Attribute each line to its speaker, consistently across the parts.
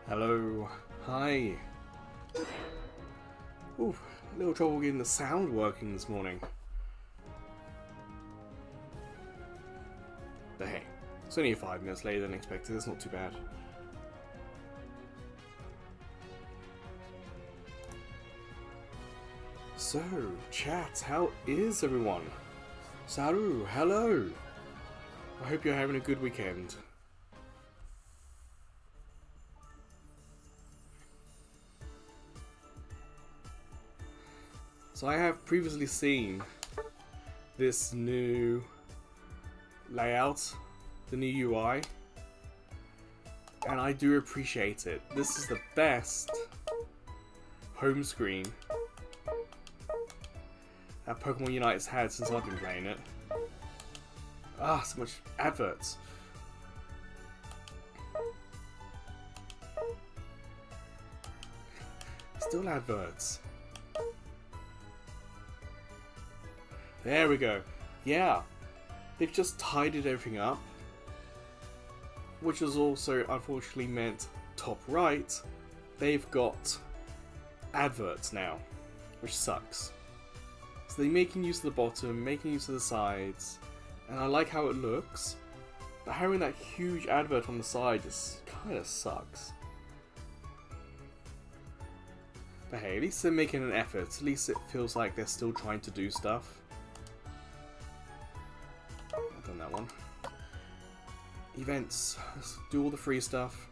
Speaker 1: Hello. Hi. Ooh, a little trouble getting the sound working this morning. But hey, it's only 5 minutes later than expected, it's not too bad. So, chat, how is everyone? Saru, hello! I hope you're having a good weekend. So I have previously seen this new layout, the new UI, and I do appreciate it. This is the best home screen that Pokemon Unite's had since I've been playing it. Ah, so much adverts. Still adverts. There we go. Yeah, they've just tidied everything up, which has also unfortunately meant top right, they've got adverts now, which sucks. So they're making use of the bottom, making use of the sides, and I like how it looks, but having that huge advert on the side just kind of sucks. But hey, at least they're making an effort, at least it feels like they're still trying to do stuff. I've done that one. Events, let's do all the free stuff.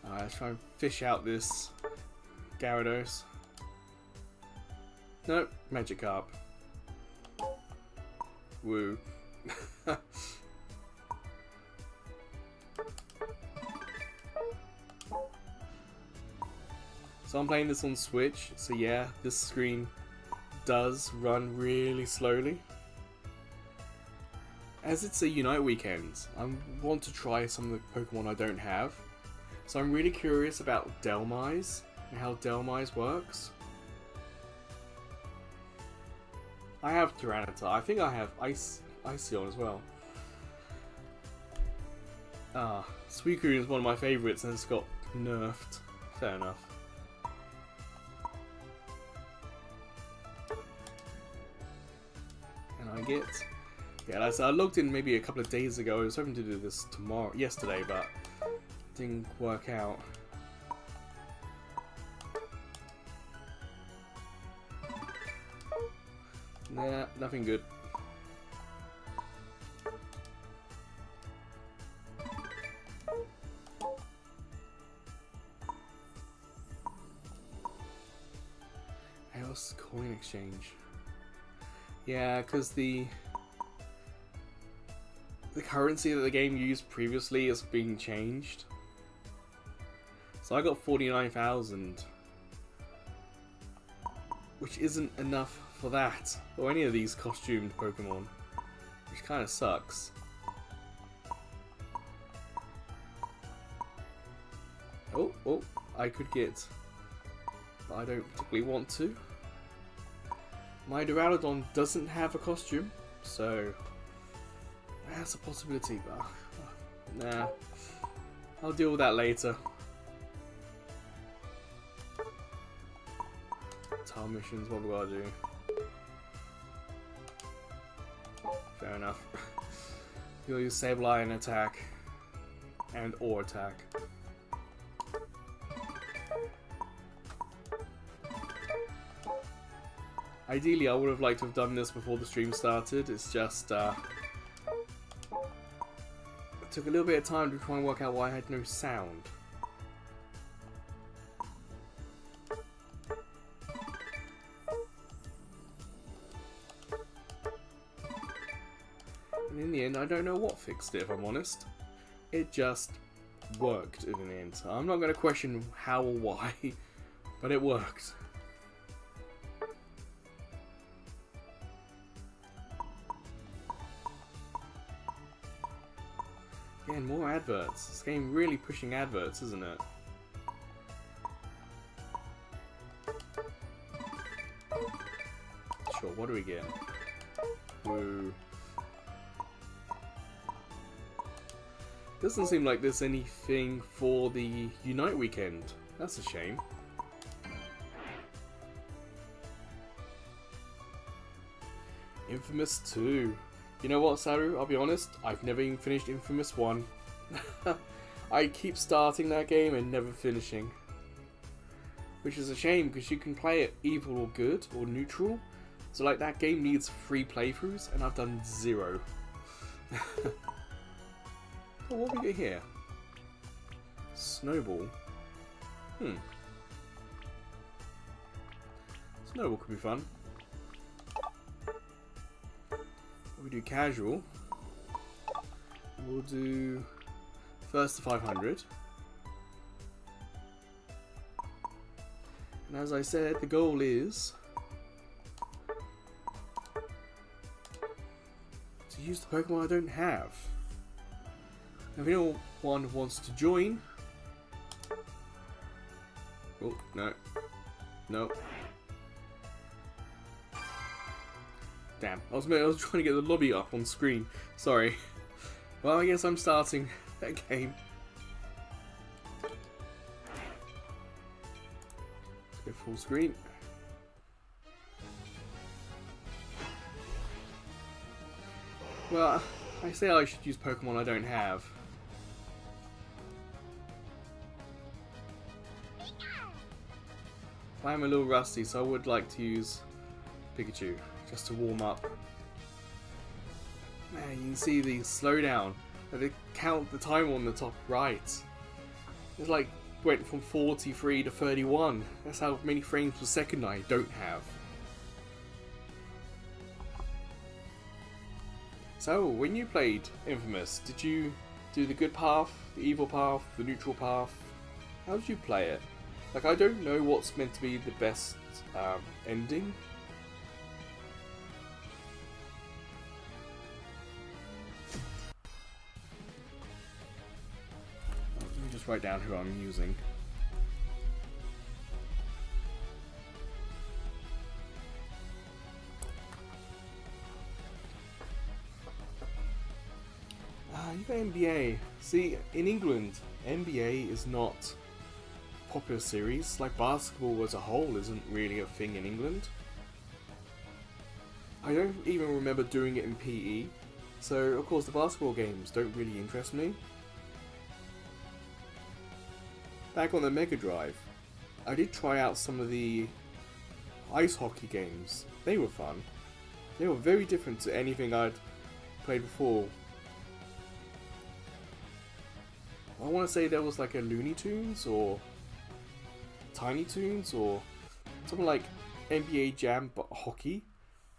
Speaker 1: Let's try and fish out this Gyarados. Nope, Magikarp. Woo. So I'm playing this on Switch, so yeah, this screen does run really slowly. As it's a Unite weekend, I want to try some of the Pokemon I don't have. So I'm really curious about Delmise and how Delmise works. I have Tyranitar. I think I have Iceon as well. Suicune is one of my favourites and it's got nerfed. Fair enough. And I get... Yeah, like I said, I logged in maybe a couple of days ago. I was hoping to do this yesterday, but didn't work out. Nah, nothing good. Else coin exchange. Yeah, because the currency that the game used previously is being changed. So I got 49,000, which isn't enough for that, or any of these costumed Pokemon, which kind of sucks. Oh, I could get, but I don't particularly want to. My Duraludon doesn't have a costume, so that's a possibility, but nah, I'll deal with that later. Tile missions, what we gotta do? Fair enough. You'll use Sableye and attack, or attack. Ideally, I would have liked to have done this before the stream started. It's just it took a little bit of time to try and work out why I had no sound. And in the end, I don't know what fixed it, if I'm honest. It just worked in the end. I'm not going to question how or why, but it worked. Again, more adverts. This game really pushing adverts, isn't it? Sure, what do we get? Woo. Doesn't seem like there's anything for the Unite weekend. That's a shame. Infamous 2. You know what, Saru? I'll be honest, I've never even finished Infamous 1. I keep starting that game and never finishing. Which is a shame, because you can play it evil or good, or neutral. So like, that game needs 3 playthroughs, and I've done 0. Oh, what do we get here? Snowball. Snowball could be fun. We do casual. We'll do first to 500. And as I said, the goal is to use the Pokemon I don't have. Now, if anyone wants to join... Oh, no. No. Damn, I was trying to get the lobby up on screen. Sorry. Well, I guess I'm starting that game. Let's go full screen. Well, I say I should use Pokemon I don't have. I'm a little rusty, so I would like to use Pikachu. Just to warm up. Man, you can see the slowdown. They count the time on the top right. It's like went from 43 to 31. That's how many frames per second I don't have. So, when you played Infamous, did you do the good path, the evil path, the neutral path? How did you play it? Like, I don't know what's meant to be the best ending. Write down who I'm using. You got NBA. See, in England, NBA is not a popular series. Like basketball as a whole isn't really a thing in England. I don't even remember doing it in PE. So, of course, the basketball games don't really interest me. Back on the Mega Drive, I did try out some of the ice hockey games. They were fun. They were very different to anything I'd played before. I want to say there was like a Looney Tunes or Tiny Toons or something like NBA Jam but hockey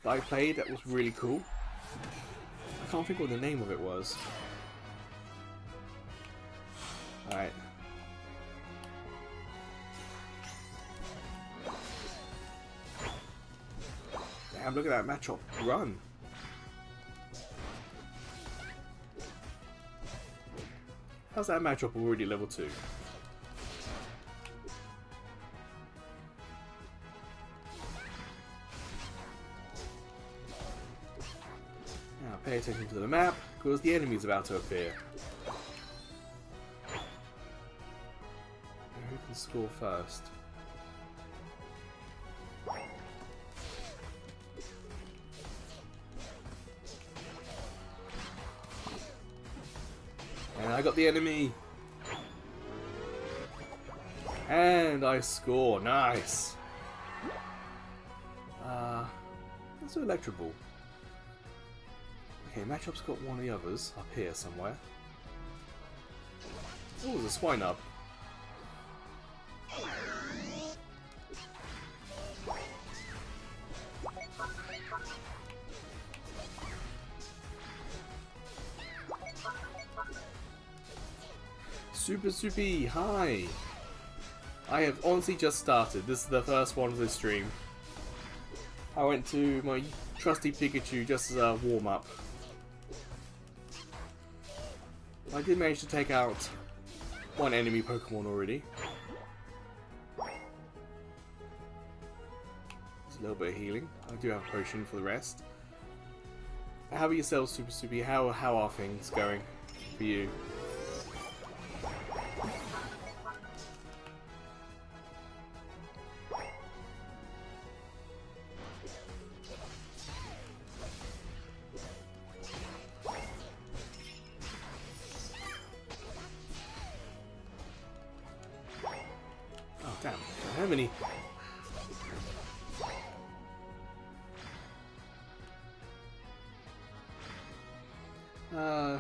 Speaker 1: that I played that was really cool. I can't think what the name of it was. Alright. Damn, look at that Machop run. How's that Machop already level 2? Now pay attention to the map, because the enemy's about to appear. Who can score first? And I got the enemy. And I score. Nice. Let's do Electro Ball. Okay, Machop's got one of the others up here somewhere. Oh, there's a Swinub. Super Soupy, hi! I have honestly just started. This is the first one of this stream. I went to my trusty Pikachu just as a warm-up. I did manage to take out one enemy Pokemon already. a little bit of healing. I do have a potion for the rest. How about yourself, Super Soupy? How are things going for you? Oh damn! I don't have any.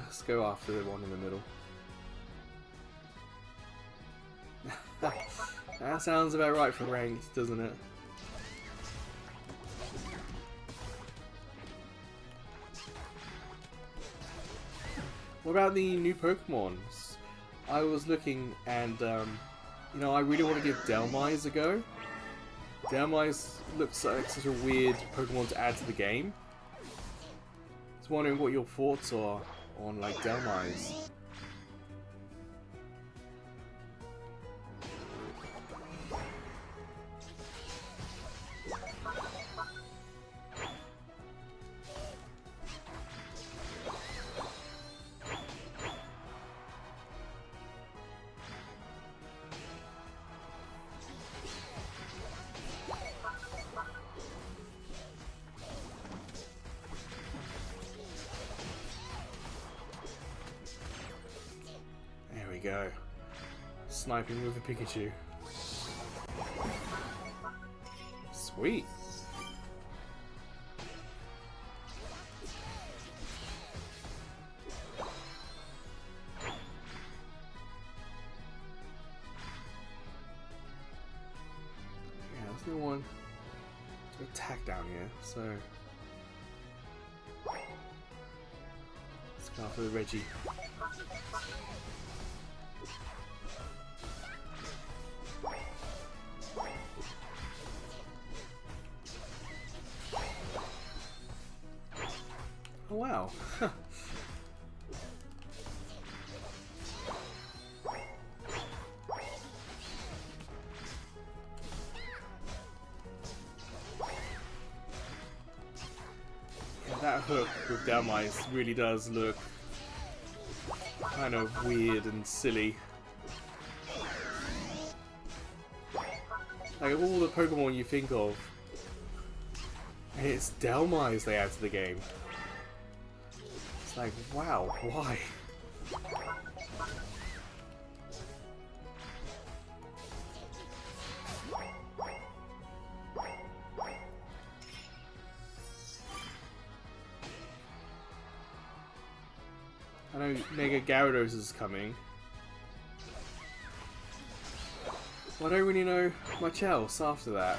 Speaker 1: Let's go after the one in the middle. That sounds about right for ranked, doesn't it? What about the new Pokemons? I was looking and, you know, I really want to give Delmise a go. Delmise looks like such a weird Pokemon to add to the game. I was wondering what your thoughts are on, like, Delmise. Go. Sniping with a Pikachu. Sweet. Yeah, there's no one to attack down here, so let's go for the Reggie. Oh wow. Yeah, that hook with Delmise really does look kind of weird and silly. Like of all the Pokemon you think of, it's Delmise they add to the game. It's like, wow, why? I know Mega Gyarados is coming. Well, I don't really know much else after that.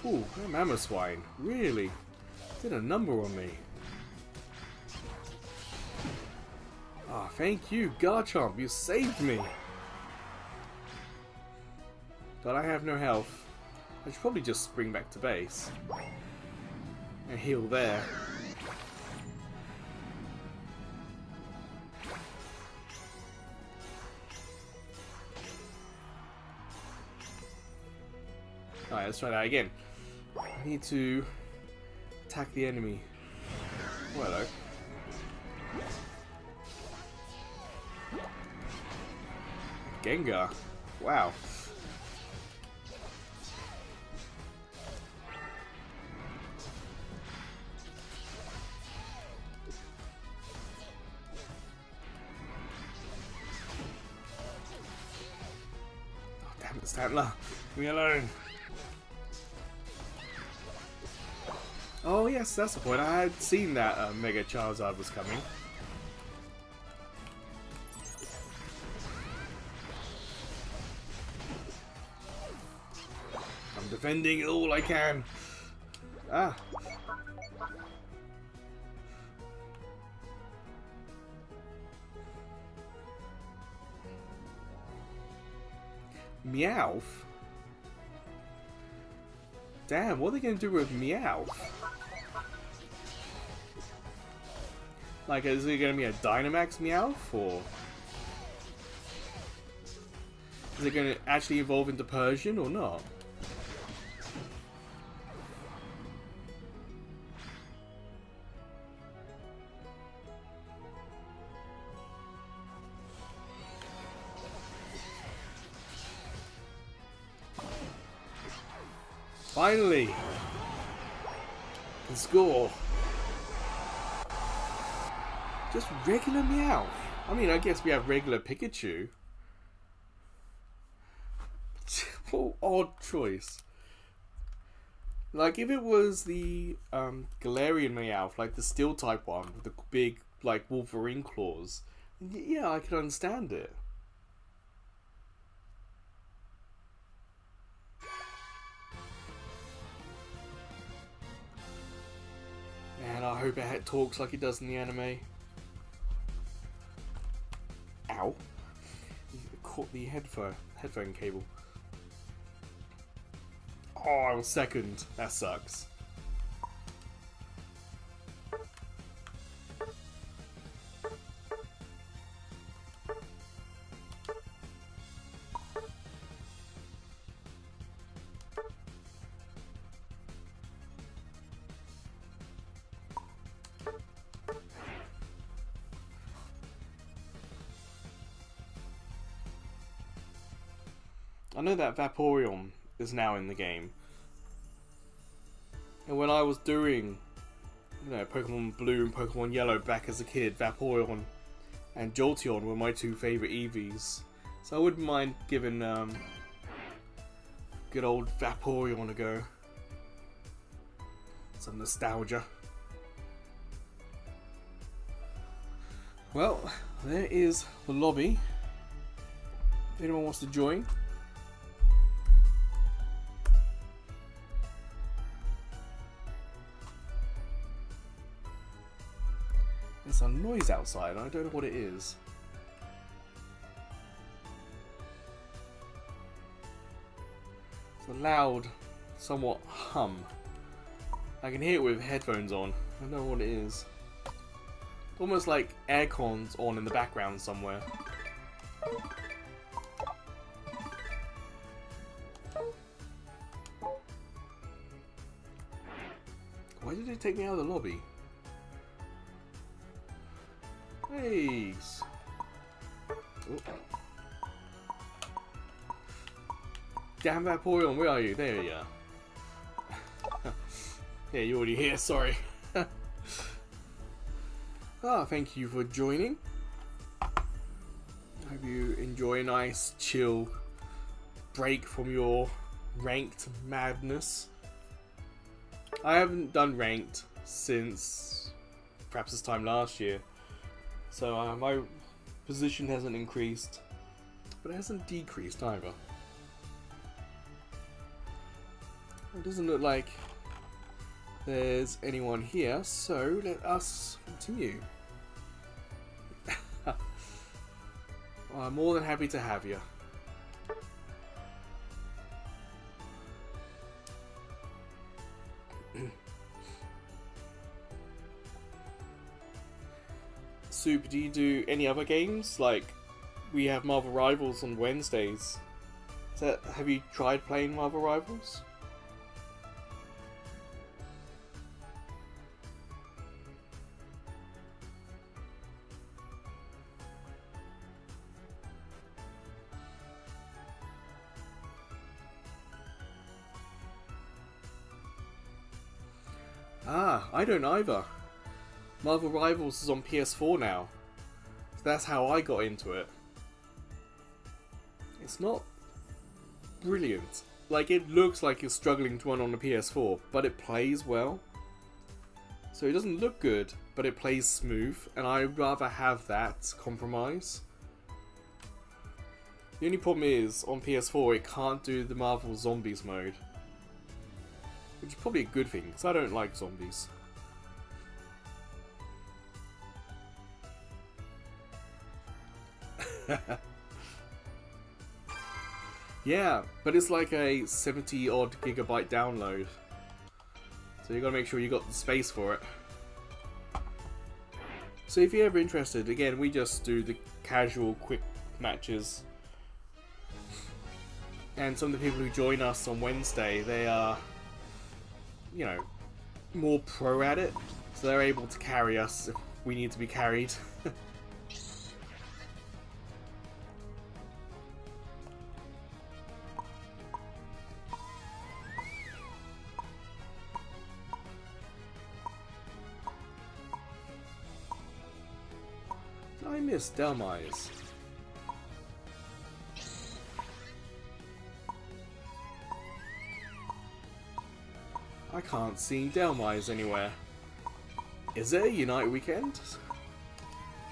Speaker 1: Ooh, that Mamoswine really did a number on me. Ah, thank you, Garchomp, you saved me. But I have no health. I should probably just spring back to base and heal there. Alright, let's try that again. I need to attack the enemy. Oh, hello. Gengar. Wow. Oh, damn it, Stantler. Leave me alone. Oh yes, that's the point. I had seen that Mega Charizard was coming. I'm defending it all I can. Ah. Meowth? Damn, what are they going to do with Meowth? Like, is it going to be a Dynamax Meowth, or... is it going to actually evolve into Persian, or not? Finally! Can score! Just regular Meowth. I mean, I guess we have regular Pikachu. What odd choice. Like, if it was the Galarian Meowth, like the Steel type one, with the big, like, Wolverine claws, yeah, I could understand it. Man, I hope it talks like it does in the anime. Ow. You caught the headphone cable. Oh, I was second. That sucks. I know that Vaporeon is now in the game. And when I was doing, you know, Pokemon Blue and Pokemon Yellow back as a kid, Vaporeon and Jolteon were my two favourite EVs. So I wouldn't mind giving good old Vaporeon a go. Some nostalgia. Well, there is the lobby. If anyone wants to join. There's some noise outside, I don't know what it is. It's a loud, somewhat hum. I can hear it with headphones on. I don't know what it is. It's almost like aircon's on in the background somewhere. Why did it take me out of the lobby? Hey! Damn Vaporeon, where are you? There you are. Yeah, you're already here, sorry. Thank you for joining. Hope you enjoy a nice, chill break from your ranked madness. I haven't done ranked since perhaps this time last year. So my position hasn't increased, but it hasn't decreased either. It doesn't look like there's anyone here, so let us continue. Well, I'm more than happy to have you. Super, do you do any other games? Like, we have Marvel Rivals on Wednesdays. Have you tried playing Marvel Rivals? I don't either. Marvel Rivals is on PS4 now. So that's how I got into it. It's not brilliant. Like, it looks like you're struggling to run on the PS4, but it plays well. So it doesn't look good, but it plays smooth, and I'd rather have that compromise. The only problem is, on PS4 it can't do the Marvel Zombies mode. Which is probably a good thing, because I don't like zombies. Yeah, but it's like a 70 odd gigabyte download. So you gotta make sure you got the space for it. So if you're ever interested, again, we just do the casual, quick matches. And some of the people who join us on Wednesday, they are, you know, more pro at it. So they're able to carry us if we need to be carried. Did I miss Delmise? I can't see Delmise anywhere. Is there a Unite weekend?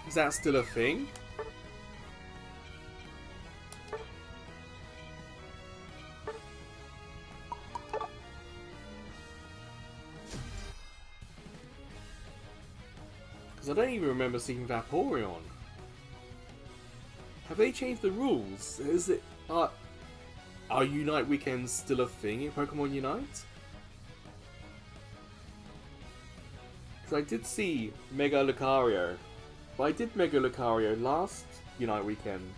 Speaker 1: Is that still a thing? Because I don't even remember seeing Vaporeon. Have they changed the rules? Is it are Unite weekends still a thing in Pokemon Unite? Because I did see Mega Lucario, but I did Mega Lucario last Unite weekend.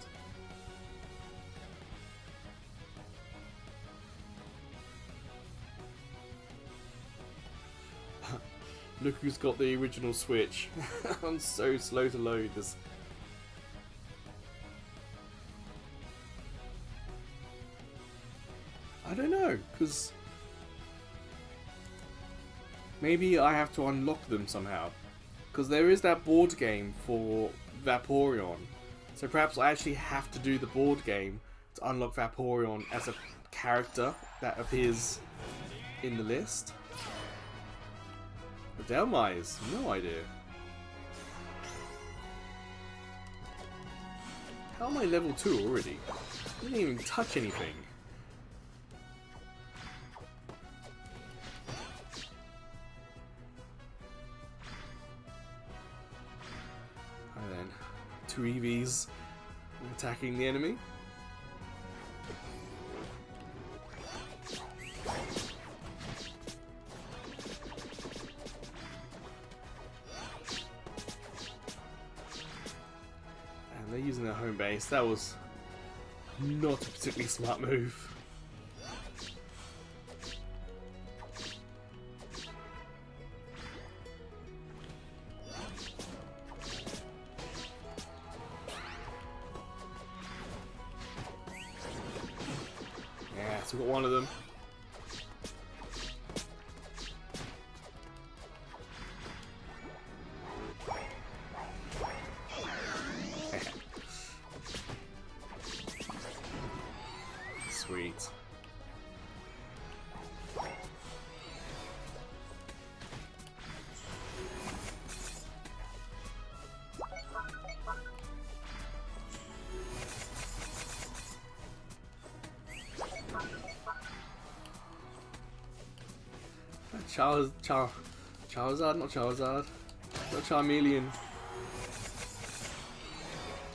Speaker 1: Look who's got the original Switch. I'm so slow to load this. I don't know, because maybe I have to unlock them somehow. Because there is that board game for Vaporeon. So perhaps I actually have to do the board game to unlock Vaporeon as a character that appears in the list. But Delmise, no idea. How am I level 2 already? I didn't even touch anything. And then 2 EVs attacking the enemy. They're using their home base. That was not a particularly smart move. Yeah, so we got one of them. Sweet. Charizard, not Charizard. Not Charmeleon.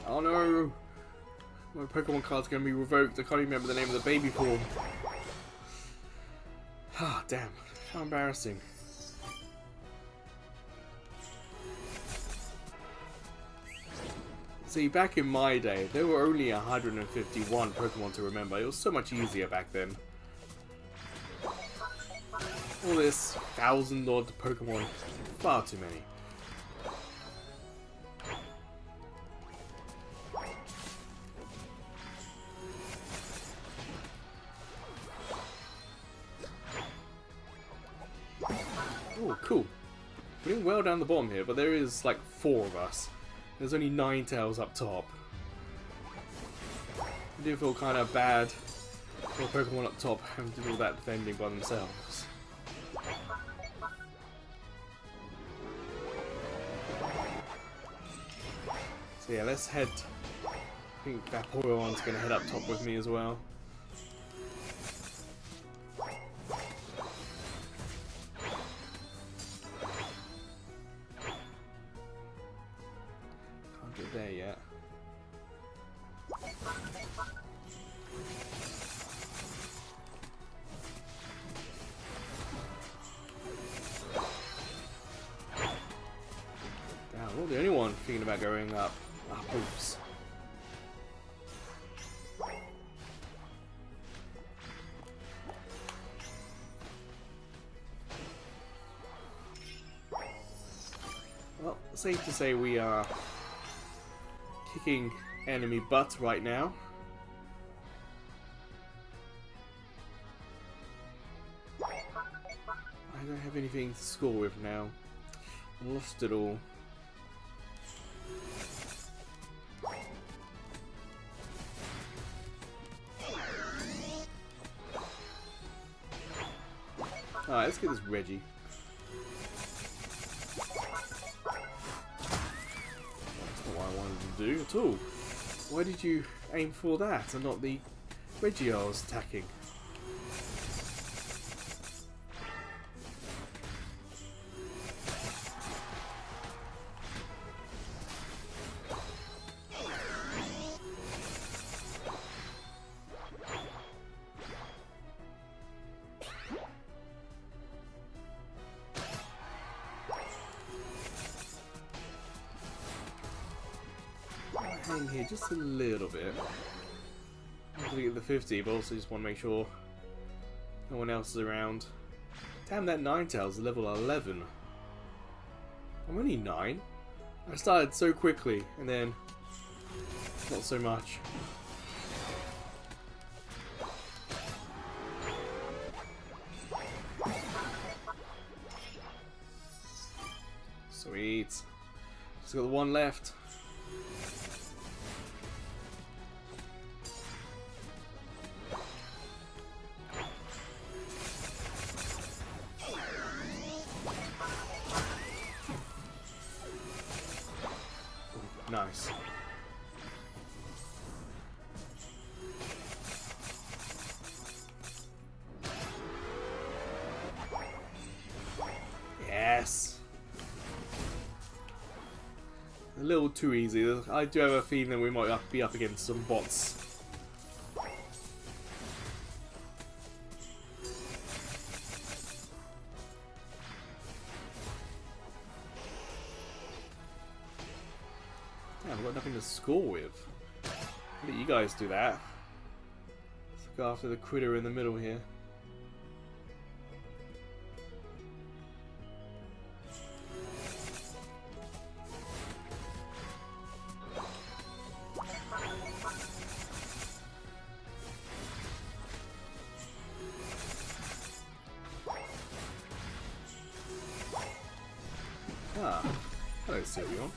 Speaker 1: Oh no! My Pokemon card's gonna be revoked. I can't even remember the name of the baby form. Ah, damn. How embarrassing. See, back in my day, there were only 151 Pokemon to remember. It was so much easier back then. All this 1,000 odd Pokemon. Far too many. Oh, cool. We're doing well down the bottom here, but there is like 4 of us. There's only 9 up top. I do feel kind of bad for Pokemon up top having to do all that defending by themselves. So yeah, let's head. I think Vaporeon's going to head up top with me as well. Can't get there yet. going up. Ah, oops. Well, safe to say we are kicking enemy butt right now. I don't have anything to score with now. I lost it all. Alright, let's get this Reggie. That's not what I wanted to do at all. Why did you aim for that and not the Reggie I was attacking? Hang here just a little bit. I'm going to get the 50, but also just want to make sure no one else is around. Damn, that Ninetales is level 11. I'm only 9. I started so quickly, and then not so much. Sweet. Just got the one left. Nice. Yes. A little too easy. I do have a feeling that we might be up against some bots. I've got nothing to score with. Let you guys do that. Let's go after the critter in the middle here. Ah, hello Espeon.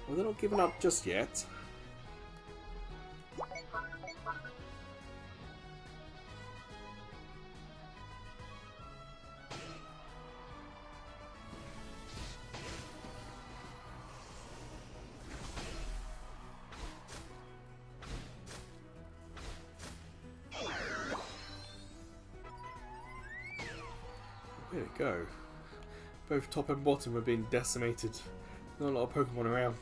Speaker 1: Well, they're not giving up just yet. Where'd it go? Both top and bottom are being decimated. Not a lot of Pokemon around.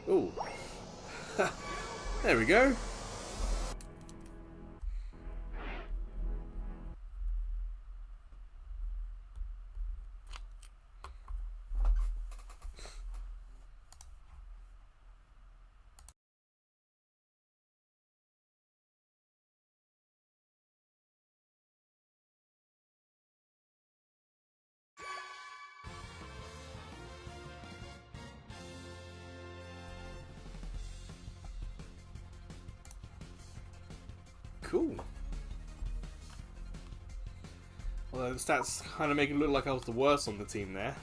Speaker 1: Ooh. There we go. Cool. Although the stats kind of make it look like I was the worst on the team there.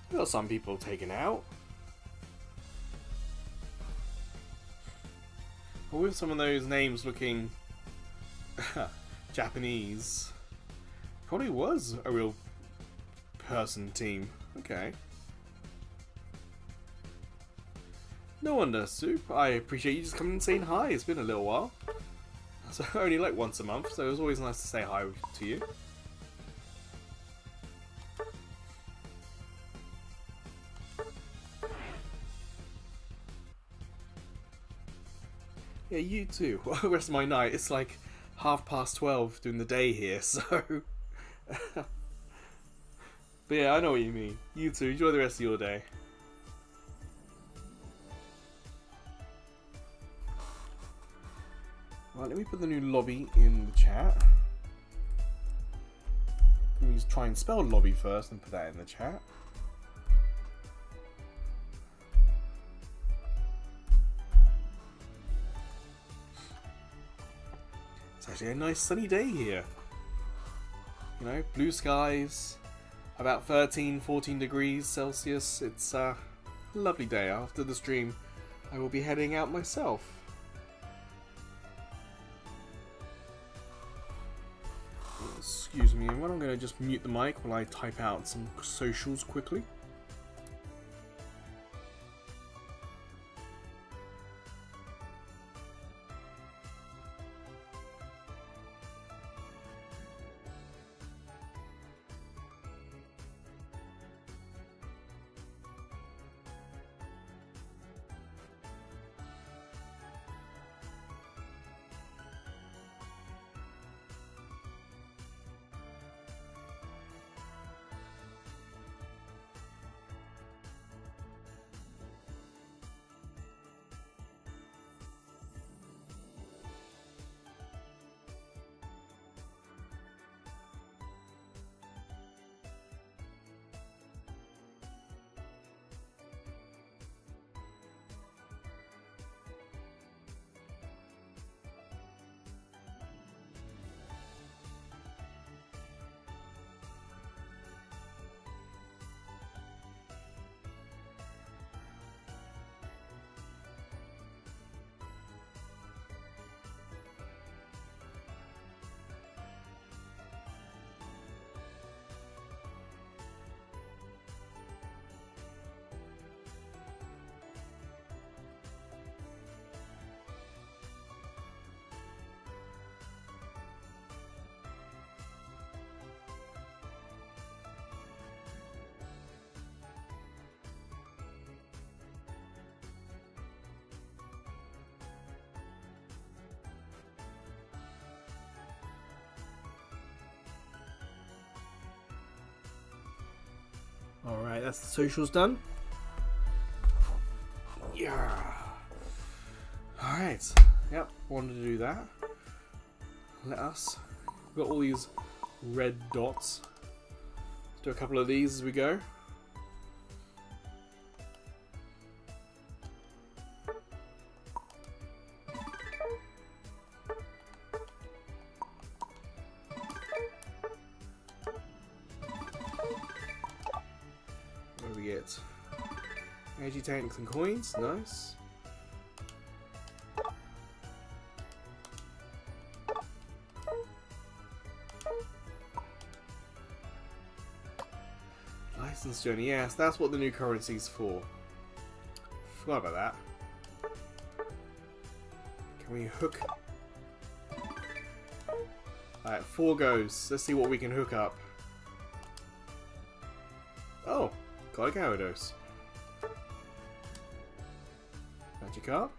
Speaker 1: There are some people taken out. But with some of those names looking Japanese, probably was a real person team. Okay. No wonder, Soup. I appreciate you just coming and saying hi. It's been a little while. So only like once a month, so it was always nice to say hi to you. Yeah, you too. Well, the rest of my night, it's like 12:30 during the day here, so... But yeah, I know what you mean. You too, enjoy the rest of your day. Right, let me put the new lobby in the chat. Let me try and spell lobby first and put that in the chat. It's actually a nice sunny day here. You know, blue skies, about 13-14 degrees Celsius. It's a lovely day. After the stream, I will be heading out myself. Excuse me, and I'm going to just mute the mic while I type out some socials quickly. Alright, that's the socials done. Yeah. Alright. Yep, wanted to do that. Let us. We've got all these red dots. Let's do a couple of these as we go. Energy tanks and coins, nice. License journey, yes, that's what the new currency's for. Forgot about that. Can we hook? Alright, 4 goes. Let's see what we can hook up. Oh, got a Gyarados. Magikarp.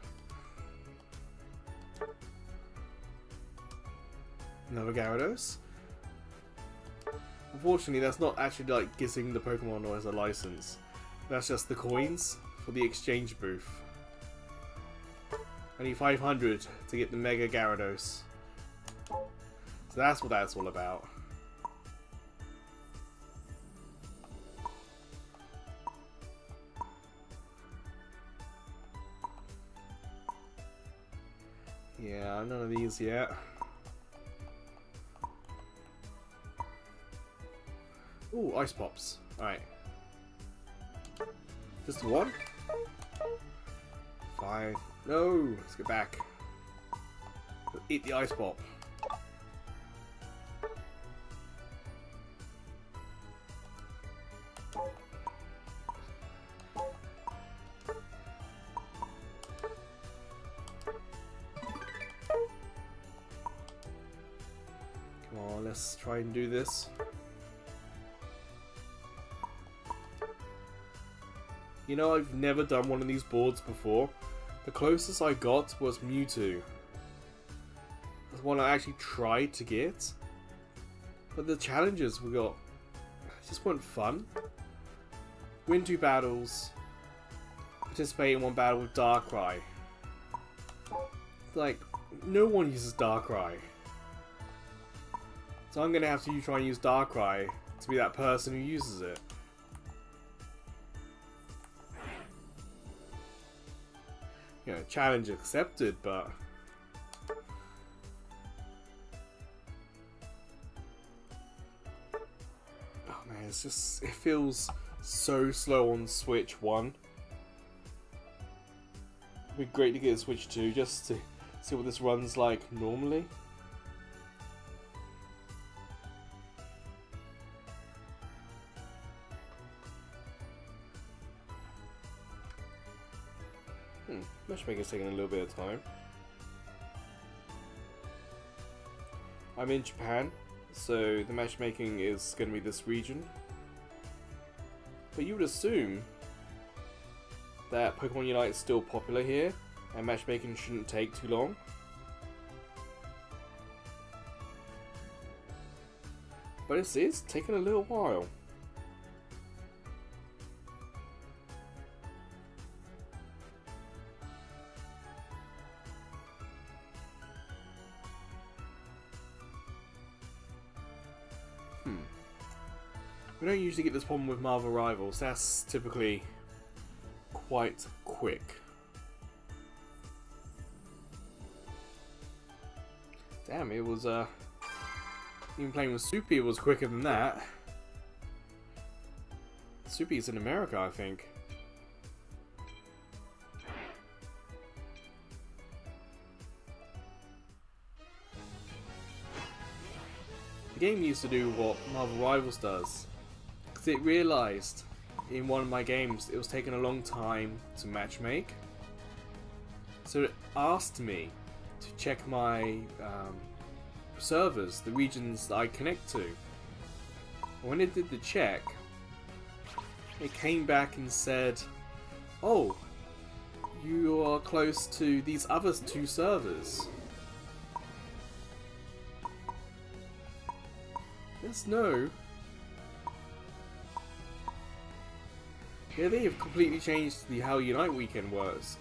Speaker 1: Another Gyarados. Unfortunately, that's not actually like getting the Pokemon as a license. That's just the coins for the exchange booth. Only 500 to get the Mega Gyarados. So that's what that's all about. Yeah, none of these yet. Ooh, Ice Pops. Alright. Just the one? Fine. No! Let's get back. Eat the Ice Pop. Let's try and do this. You know, I've never done one of these boards before, The closest I got was Mewtwo. That's one I actually tried to get. But the challenges we got just weren't fun. Win 2 battles. Participate in 1 battle with Darkrai. Like, no one uses Darkrai. So I'm gonna have to try and use Darkrai to be that person who uses it. You know, challenge accepted, but oh man, it's just, it feels so slow on Switch 1. It'd be great to get a Switch 2 just to see what this runs like normally. Matchmaking's taking a little bit of time. I'm in Japan, so the matchmaking is going to be this region. But you would assume that Pokemon Unite is still popular here, and matchmaking shouldn't take too long. But it's taking a little while. We don't usually get this problem with Marvel Rivals, that's typically quite quick. Damn, it was, even playing with Soupy was quicker than that. Soupy's in America, I think. The game used to do what Marvel Rivals does. It realised in one of my games it was taking a long time to matchmake, so it asked me to check my servers, the regions that I connect to. And when it did the check, it came back and said, oh, you are close to these other 2 servers. There's no... Yeah, they have completely changed how Unite Weekend works.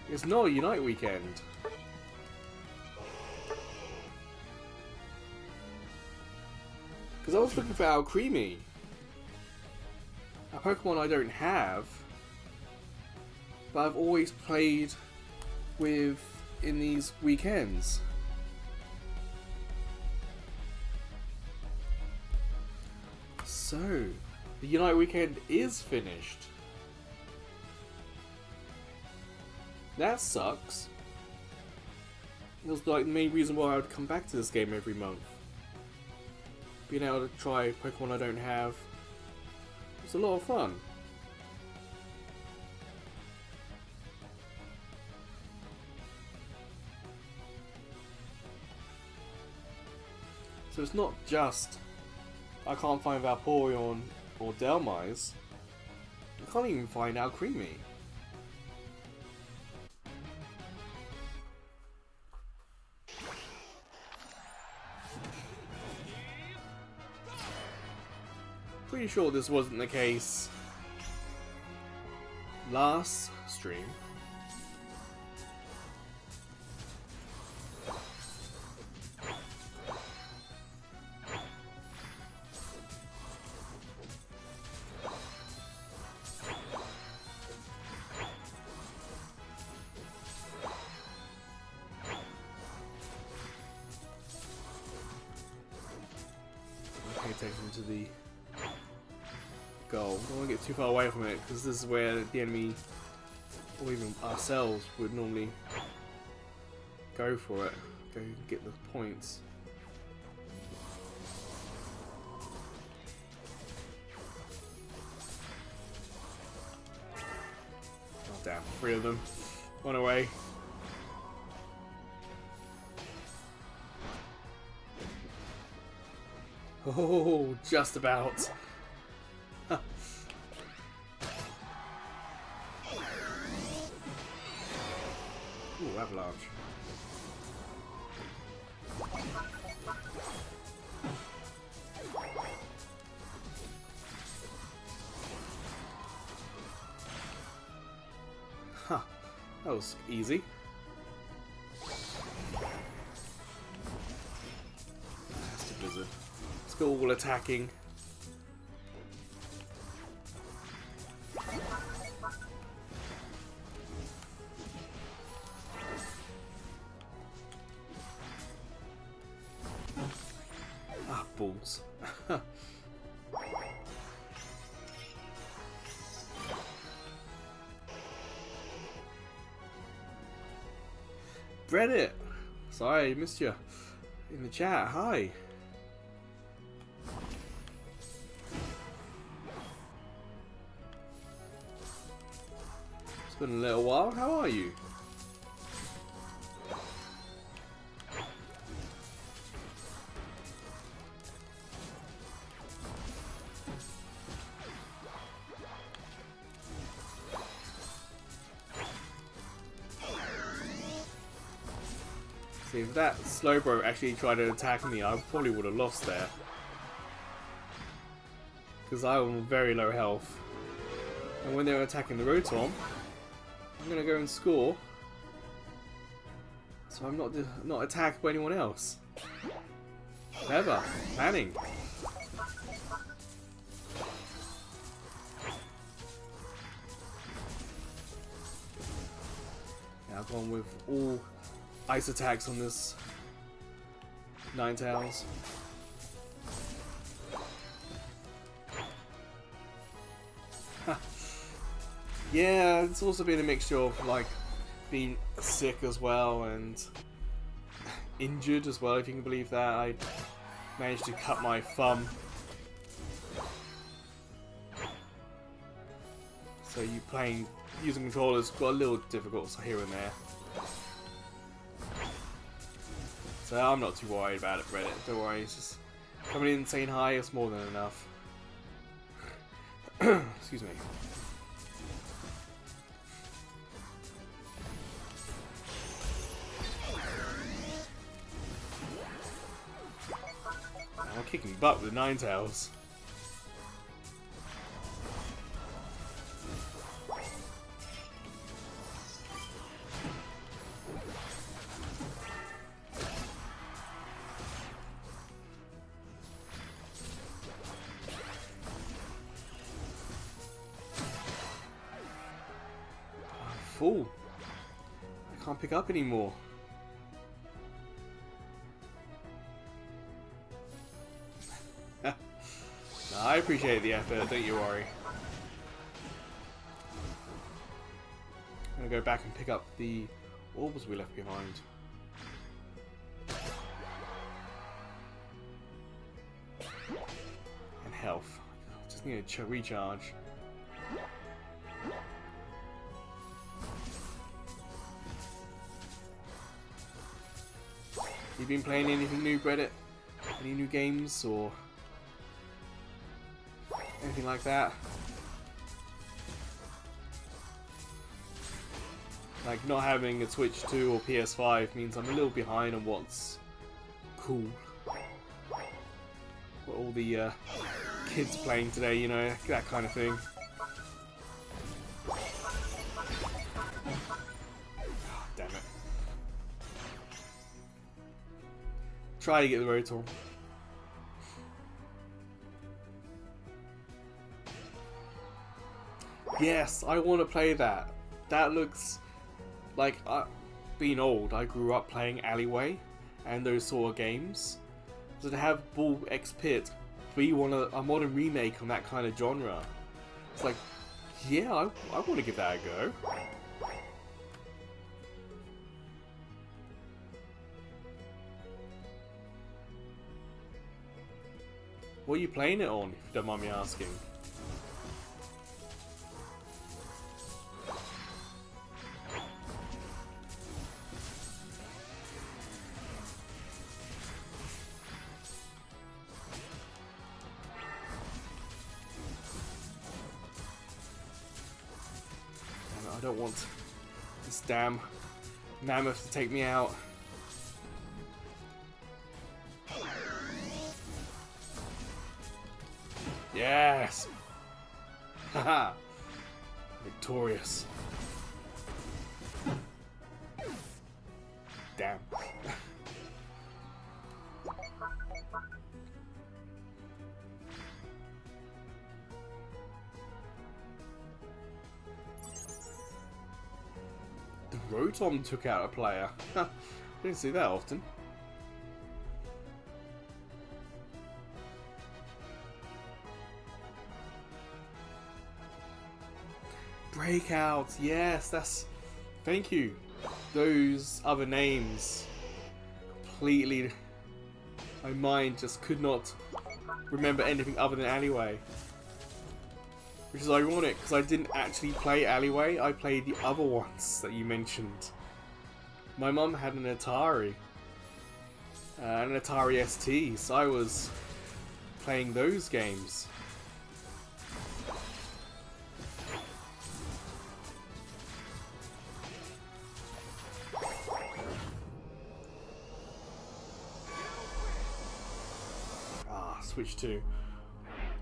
Speaker 1: It's not a Unite Weekend. Because I was looking for Alcremie, a Pokemon I don't have, but I've always played with in these weekends. So, the Unite Weekend is finished. That sucks. It was like the main reason why I would come back to this game every month. Being able to try Pokemon I don't have was a lot of fun. So it's not just I can't find Vaporeon or Delmise. I can't even find Alcremie. Pretty sure this wasn't the case last stream. Pay attention to the goal. Don't want to get too far away from it, because this is where the enemy, or even ourselves, would normally go for it. Go get the points. Oh damn, 3 of them. 1 away. Oh, just about. Ooh, Avalanche. Huh, that was easy. That's the Blizzard. Let's go all attacking. Ah, balls. Reddit! Sorry, I missed you in the chat. Hi. It's been a little while. How are you? See, if that Slowbro actually tried to attack me, I probably would have lost there. Because I'm very low health. And when they're attacking the Rotom, I'm going to go and score. So I'm not attacked by anyone else. Clever. Planning. Yeah, I've gone with all ice attacks on this Ninetales. Yeah, it's also been a mixture of like being sick as well and injured as well, if you can believe that. I managed to cut my thumb. So using controllers got a little difficult here and there. So I'm not too worried about it, Reddit. Don't worry, it's just coming in and saying hi, it's more than enough. Excuse me. I'm kicking butt with Ninetales. Fool. I can't pick up anymore. I appreciate the effort, don't you worry. I'm gonna go back and pick up the orbs we left behind. And health. Just need to recharge. You been playing anything new, Reddit? Any new games or anything like that? Like, not having a Switch 2 or PS5 means I'm a little behind on what's cool. What all the kids playing today, you know, that kind of thing. Damn it. Try to get the Rotom. Yes, I want to play that. That looks like, being old, I grew up playing Alleyway and those sort of games. So to have Bull X Pit be a modern remake on that kind of genre, it's like, yeah, I want to give that a go. What are you playing it on, if you don't mind me asking? I don't want this damn Mammoth to take me out. Yes! Haha! Victorious. Damn. The Rotom took out a player. Didn't see that often. Breakout, yes, that's... Thank you. Those other names completely... My mind just could not remember anything other than Alleyway. Which is ironic, because I didn't actually play Alleyway, I played the other ones that you mentioned. My mum had an Atari ST, so I was playing those games. Switch 2.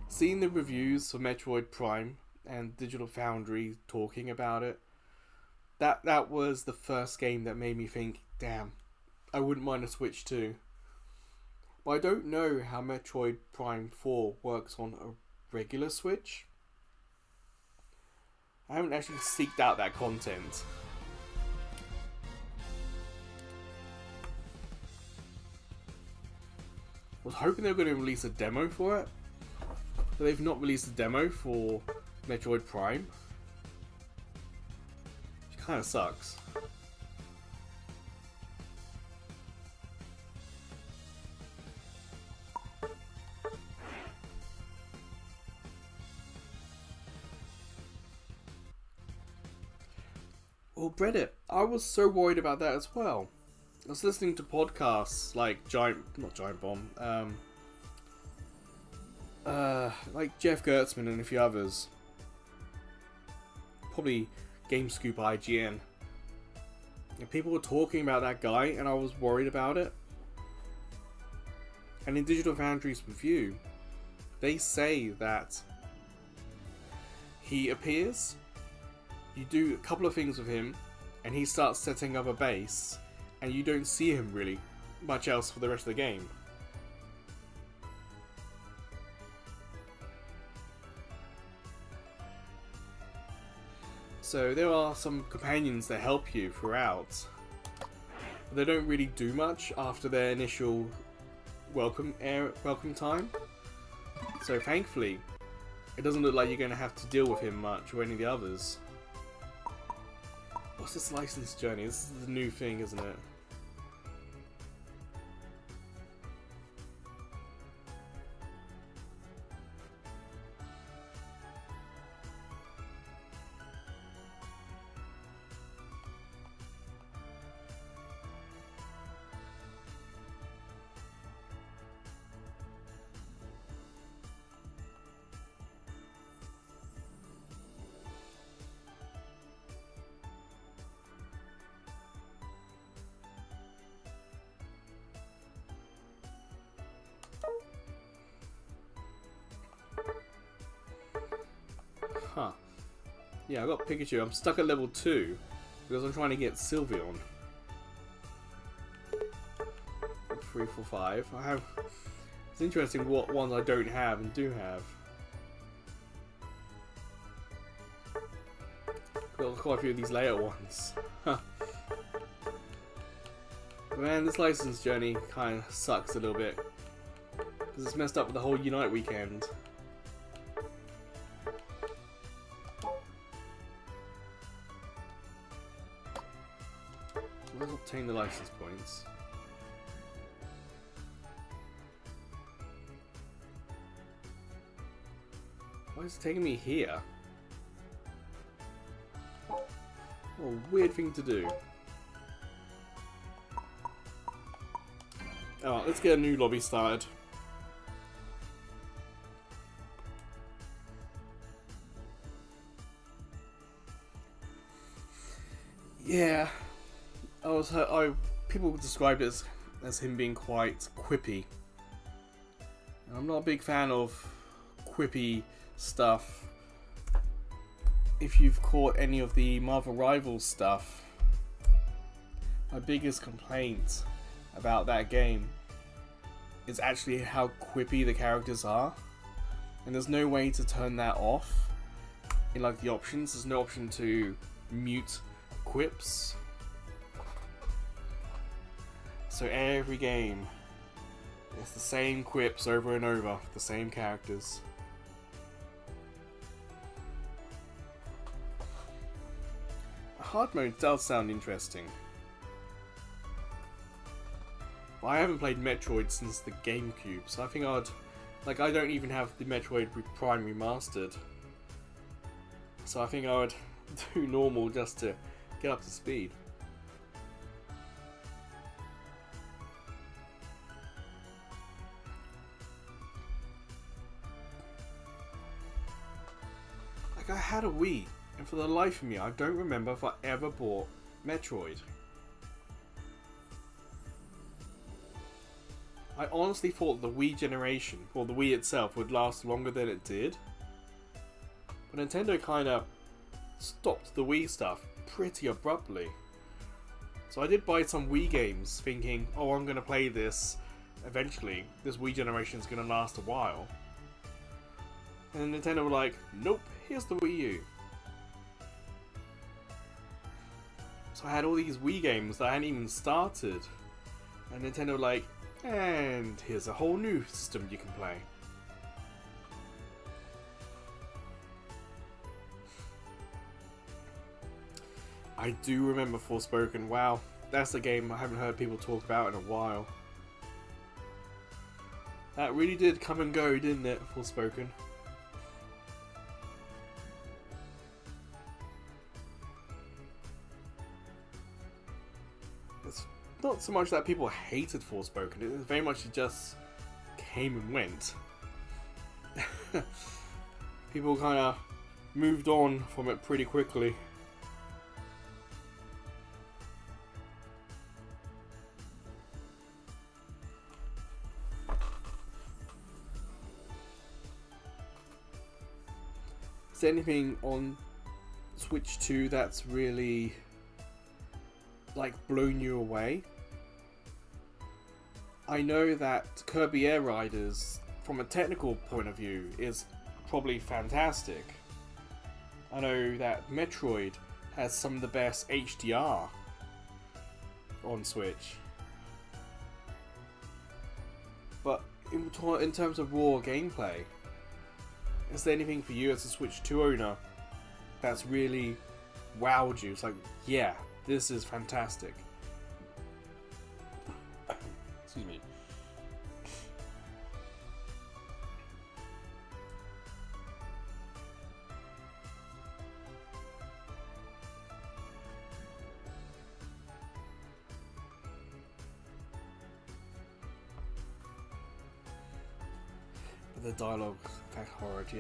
Speaker 1: Seeing the reviews for Metroid Prime and Digital Foundry talking about it, that was the first game that made me think, damn, I wouldn't mind a Switch 2. But I don't know how Metroid Prime 4 works on a regular Switch. I haven't actually seeked out that content. I was hoping they were going to release a demo for it, but they've not released a demo for Metroid Prime, which kind of sucks. Well, Reddit, I was so worried about that as well. I was listening to podcasts like not Giant Bomb, like Jeff Gertzman and a few others. Probably GameScoop, IGN. And people were talking about that guy, and I was worried about it. And in Digital Foundry's review, they say that he appears, you do a couple of things with him, and he starts setting up a base. And you don't see him really much else for the rest of the game. So there are some companions that help you throughout. They don't really do much after their initial welcome time. So thankfully, it doesn't look like you're going to have to deal with him much or any of the others. What's this license journey? This is the new thing, isn't it? Huh. Yeah, I got Pikachu. I'm stuck at level 2 because I'm trying to get Sylveon. 3, 4, 5. I have. It's interesting what ones I don't have and do have. Got quite a few of these later ones. Huh. Man, this license journey kind of sucks a little bit because it's messed up with the whole Unite weekend. Let's obtain the license points. Why is it taking me here? What a weird thing to do. Alright, let's get a new lobby started. Yeah. people described it as him being quite quippy. And I'm not a big fan of quippy stuff. If you've caught any of the Marvel Rivals stuff, my biggest complaint about that game is actually how quippy the characters are. And there's no way to turn that off in like the options. There's no option to mute quips. So every game, it's the same quips over and over, the same characters. Hard mode does sound interesting. But I haven't played Metroid since the GameCube, so I think I don't even have the Metroid Prime Remastered. So I think I would do normal just to get up to speed. Like, I had a Wii, and for the life of me, I don't remember if I ever bought Metroid. I honestly thought the Wii generation, or the Wii itself, would last longer than it did. But Nintendo kind of stopped the Wii stuff pretty abruptly. So I did buy some Wii games thinking, oh, I'm going to play this eventually. This Wii generation is going to last a while. And Nintendo were like, nope, here's the Wii U. So I had all these Wii games that I hadn't even started. And Nintendo were like, and here's a whole new system you can play. I do remember Forspoken. Wow, that's a game I haven't heard people talk about in a while. That really did come and go, didn't it, Forspoken? It's not so much that people hated Forspoken, it was very much it just came and went. People kind of moved on from it pretty quickly. Is there anything on Switch 2 that's really like blown you away? I know that Kirby Air Riders, from a technical point of view, is probably fantastic. I know that Metroid has some of the best HDR on Switch. But in terms of raw gameplay, is there anything for you as a Switch 2 owner that's really wowed you? It's like, yeah, this is fantastic. Excuse me. The dialogue, in fact, horrid, yeah.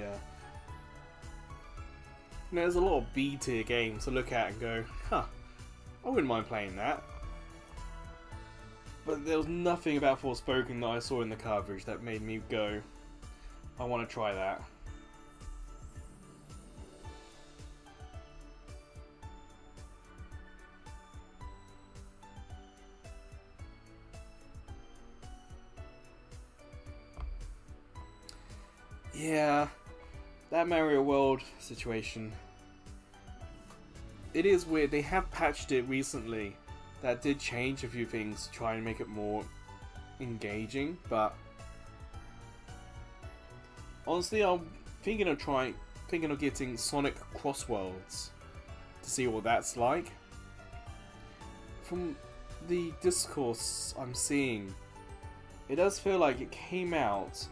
Speaker 1: You know, there's a lot of B tier games to look at and go, huh, I wouldn't mind playing that. But there was nothing about Forspoken that I saw in the coverage that made me go, I want to try that. Yeah, that Mario World situation. It is weird. They have patched it recently. That did change a few things to try and make it more engaging, but honestly, I'm thinking of getting Sonic Cross Worlds to see what that's like. From the discourse I'm seeing, it does feel like it came out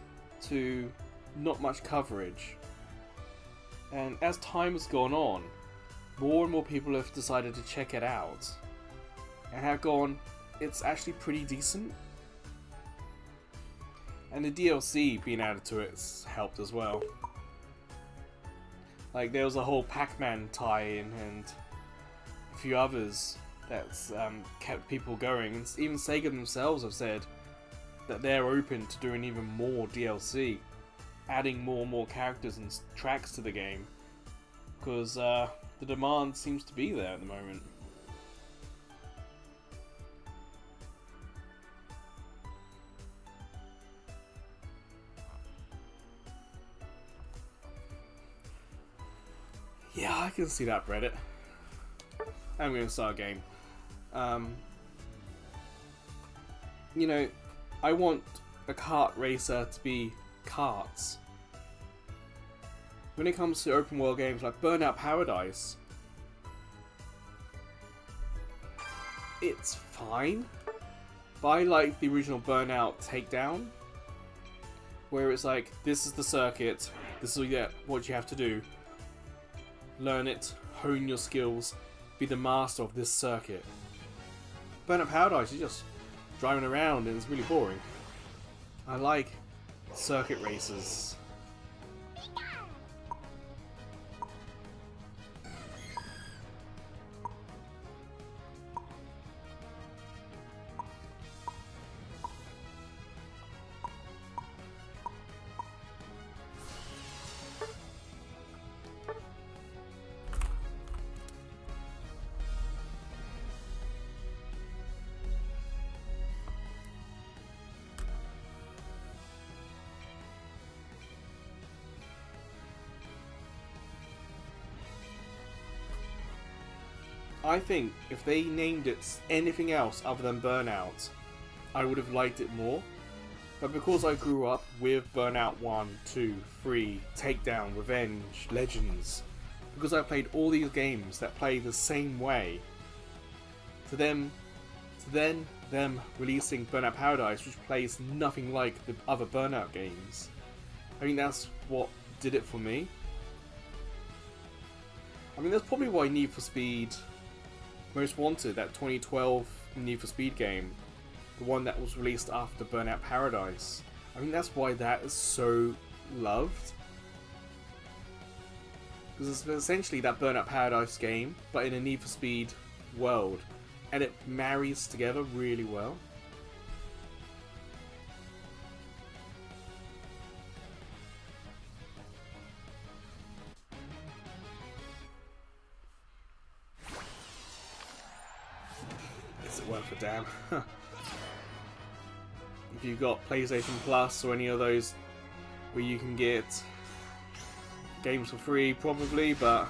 Speaker 1: to not much coverage, and as time has gone on, more and more people have decided to check it out and have gone, it's actually pretty decent. And the DLC being added to it's helped as well. Like, there was a whole Pac-Man tie-in and a few others that's kept people going. And even Sega themselves have said that they're open to doing even more DLC, adding more and more characters and tracks to the game, because the demand seems to be there at the moment. Yeah, I can see that, Reddit. I'm going to start a game. You know, I want a kart racer to be karts. When it comes to open world games like Burnout Paradise, it's fine. But I like the original Burnout Takedown, where it's like, this is the circuit, this is what you have to do. Learn it, hone your skills, be the master of this circuit. Burnout Paradise, you're just driving around and it's really boring. I like circuit races. I think if they named it anything else other than Burnout, I would have liked it more. But because I grew up with Burnout 1, 2, 3, Takedown, Revenge, Legends, because I played all these games that play the same way, to then them releasing Burnout Paradise, which plays nothing like the other Burnout games, I think that's what did it for me. I mean, that's probably why Need for Speed Most Wanted, that 2012 Need for Speed game, the one that was released after Burnout Paradise, I think that's why that is so loved. Because it's essentially that Burnout Paradise game, but in a Need for Speed world, and it marries together really well. Is it worth a damn? If you've got PlayStation Plus or any of those where you can get games for free, probably, but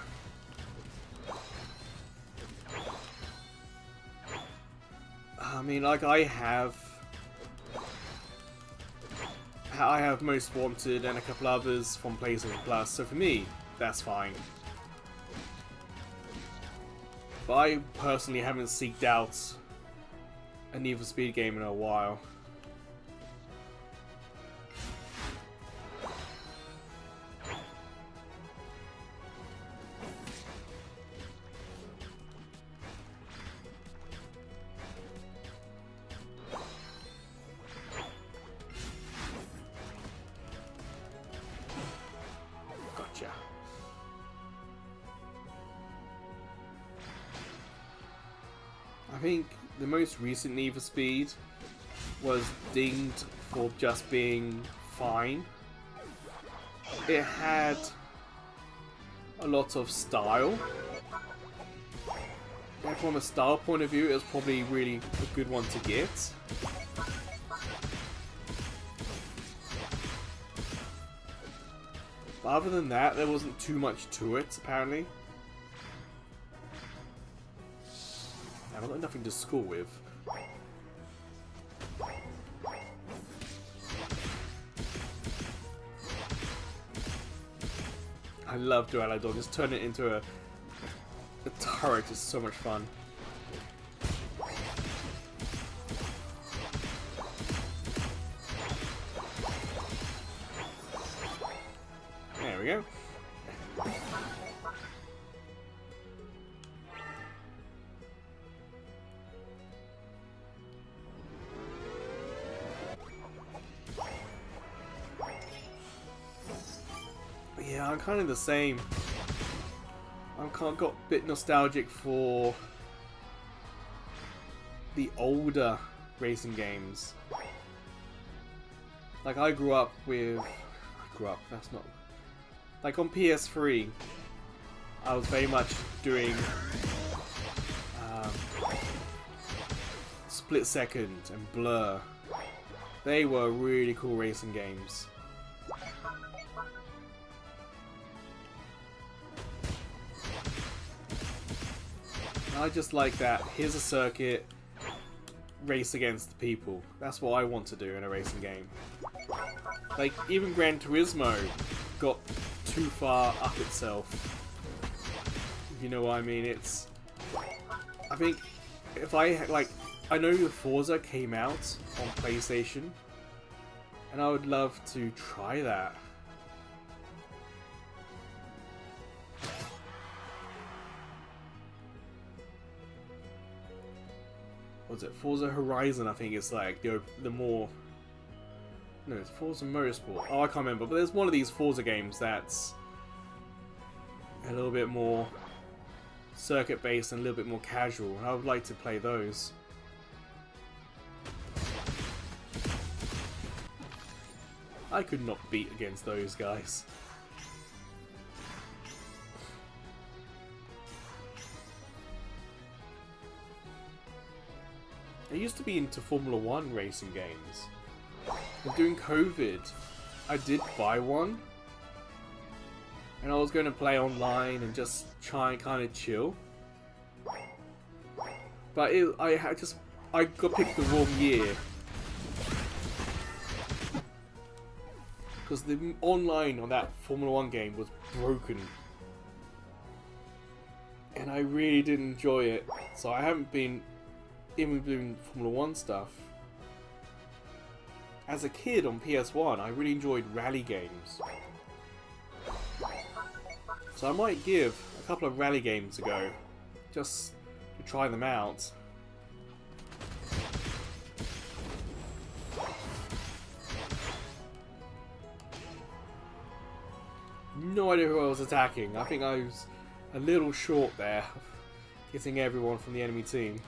Speaker 1: I mean, like, I have Most Wanted and a couple others from PlayStation Plus, so for me, that's fine. But I personally haven't seeked out a Need for Speed game in a while. Gotcha. I think the most recent Need for Speed was dinged for just being fine. It had a lot of style, and from a style point of view, it was probably really a good one to get. But other than that, there wasn't too much to it, apparently. I've got nothing to score with. I love Duraludon. Just turn it into a turret is so much fun. There we go. Yeah, I'm kind of the same. I got a bit nostalgic for the older racing games. Like I grew up with... that's not... Like on PS3, I was very much doing Split Second and Blur. They were really cool racing games. I just like that. Here's a circuit, race against the people. That's what I want to do in a racing game. Like, even Gran Turismo got too far up itself. If you know what I mean, it's... I think, if I, like... I know the Forza came out on PlayStation, and I would love to try that. What's it? Forza Horizon, I think it's like the more... No, it's Forza Motorsport. Oh, I can't remember. But there's one of these Forza games that's a little bit more circuit-based and a little bit more casual. I would like to play those. I could not beat against those guys. I used to be into Formula 1 racing games. And during COVID, I did buy one. And I was going to play online and just try and kind of chill. But I got picked the wrong year. Because the online on that Formula 1 game was broken. And I really didn't enjoy it. So I haven't been even doing Formula 1 stuff. As a kid on PS1, I really enjoyed rally games. So I might give a couple of rally games a go. Just to try them out. No idea who I was attacking. I think I was a little short there, hitting everyone from the enemy team.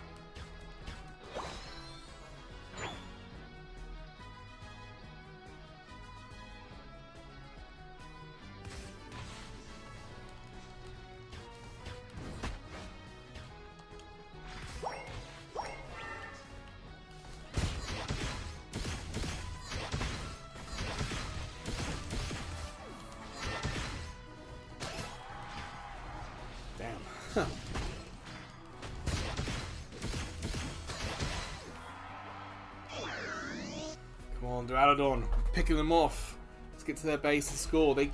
Speaker 1: Come on, Duraludon, picking them off. Let's get to their base and score. The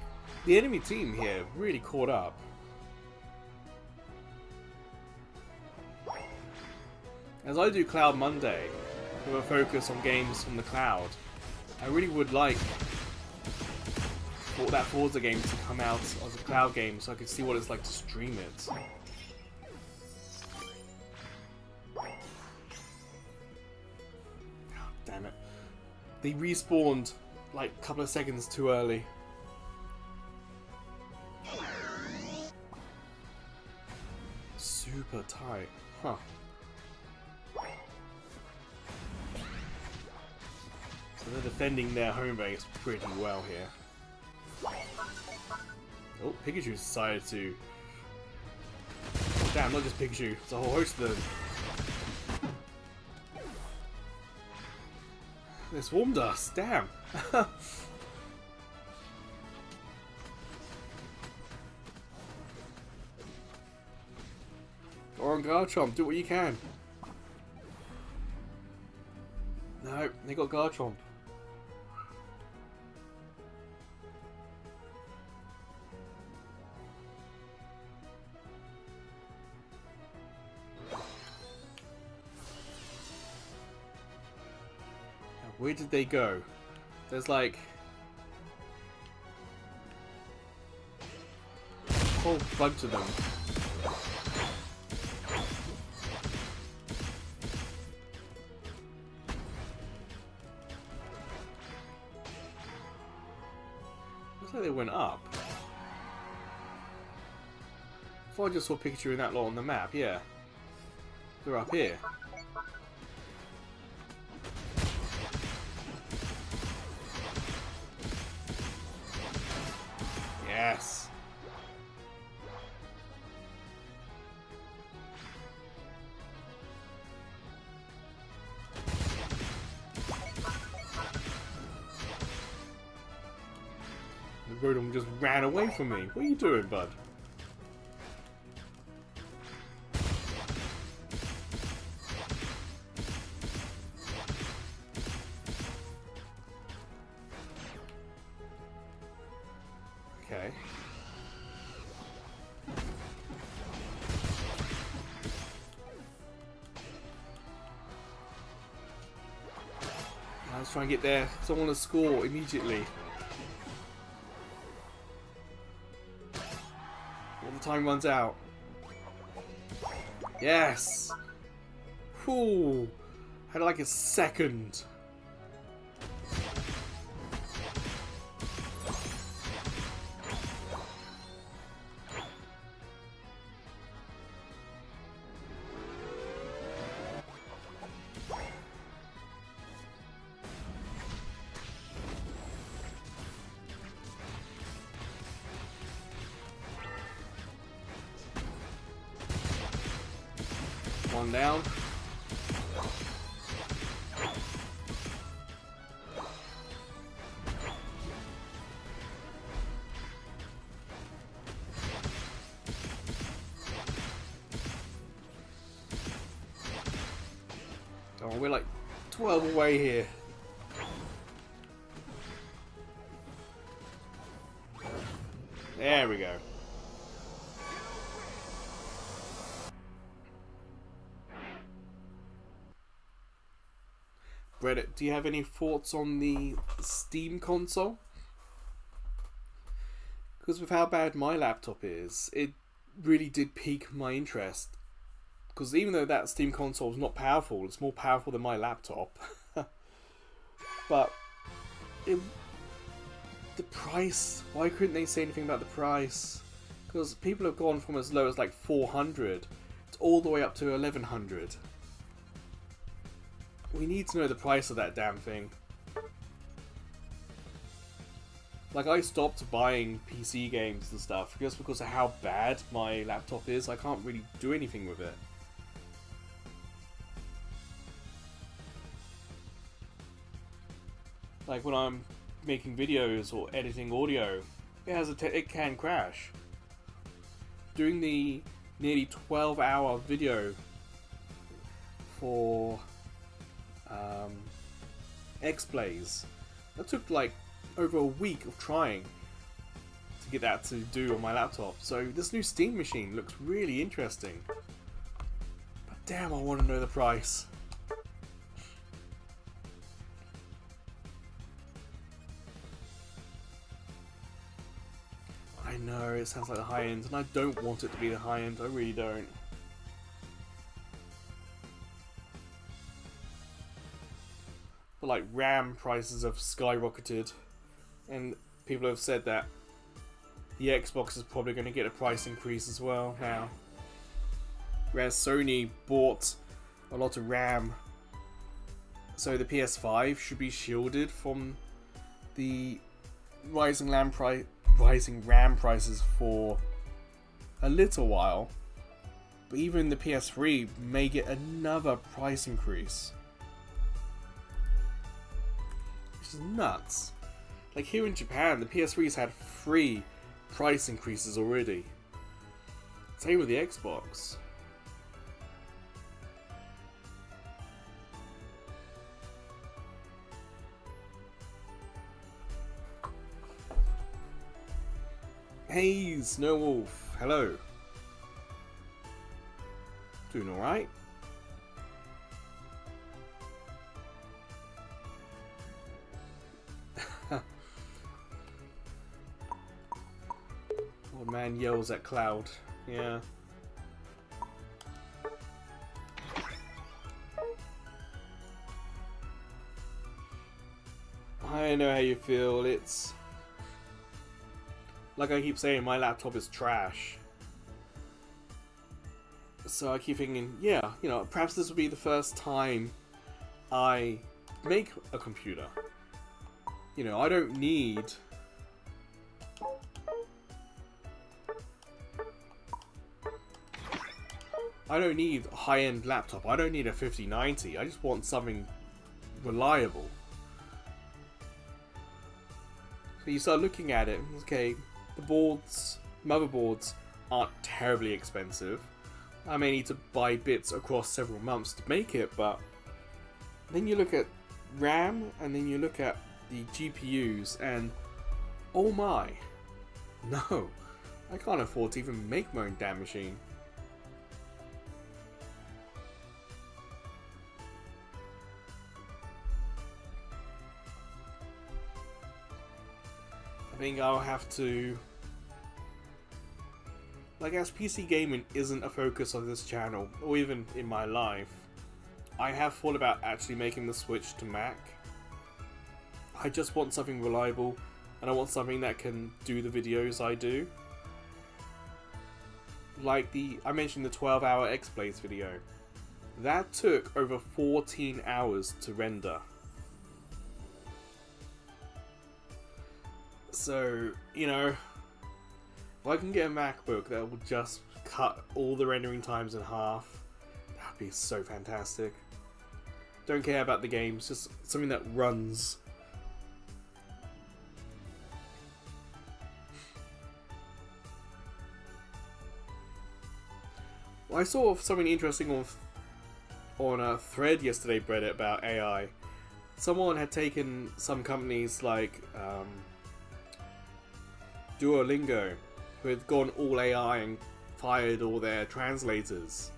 Speaker 1: enemy team here really caught up. As I do Cloud Monday, with a focus on games from the cloud, I really would like for that Forza game to come out as a cloud game so I could see what it's like to stream it. Damn it. They respawned like a couple of seconds too early. Super tight. Huh. So they're defending their home base pretty well here. Oh, Pikachu decided to... Damn, not just Pikachu, it's a whole host of them. They swarmed us, damn. Or on Garchomp, do what you can. No, they got Garchomp. Where did they go? There's like a whole bunch of them. Looks like they went up. I thought I just saw Pikachu in that lot on the map, yeah. They're up here. Rodon just ran away from me. What are you doing, bud? Okay. Let's try and get there, because I want to score immediately. When the time runs out. Yes! Whew! Had like a second. One down. Oh, we're like 12 away here. There we go. Reddit, do you have any thoughts on the Steam console? Because with how bad my laptop is, it really did pique my interest. Because even though that Steam console is not powerful, it's more powerful than my laptop. But the price, why couldn't they say anything about the price? Because people have gone from as low as like 400 to all the way up to 1100. We need to know the price of that damn thing. Like, I stopped buying PC games and stuff just because of how bad my laptop is. I can't really do anything with it. Like when I'm making videos or editing audio, it can crash. Doing the nearly 12-hour video for X-Blaze, that took like over a week of trying to get that to do on my laptop. So this new Steam machine looks really interesting. But damn, I want to know the price. I know, it sounds like the high end, and I don't want it to be the high end, I really don't. But like, RAM prices have skyrocketed, and people have said that the Xbox is probably going to get a price increase as well now. Whereas Sony bought a lot of RAM, so the PS5 should be shielded from the rising RAM prices for a little while. But even the PS3 may get another price increase. Which is nuts. Like here in Japan, the PS3's had 3 price increases already. Same with the Xbox. Hey, Snowwolf, hello. Doing alright? Old man yells at Cloud. Yeah. I know how you feel. It's like I keep saying, my laptop is trash. So I keep thinking, yeah, you know, perhaps this will be the first time I make a computer. You know, I don't need a high-end laptop. I don't need a 5090. I just want something reliable. So you start looking at it, okay, the motherboards aren't terribly expensive. I may need to buy bits across several months to make it, but then you look at RAM and then you look at the GPUs and oh my, no, I can't afford to even make my own damn machine. I think I'll have to, like, as PC gaming isn't a focus of this channel, or even in my life, I have thought about actually making the switch to Mac. I just want something reliable, and I want something that can do the videos I do. Like I mentioned the 12-hour X-Plays video. That took over 14 hours to render. So, you know, if I can get a MacBook that will just cut all the rendering times in half, that would be so fantastic. Don't care about the games, just something that runs. Well, I saw something interesting on a thread yesterday, Reddit, about AI. Someone had taken some companies like Duraludon, who had gone all AI and fired all their translators,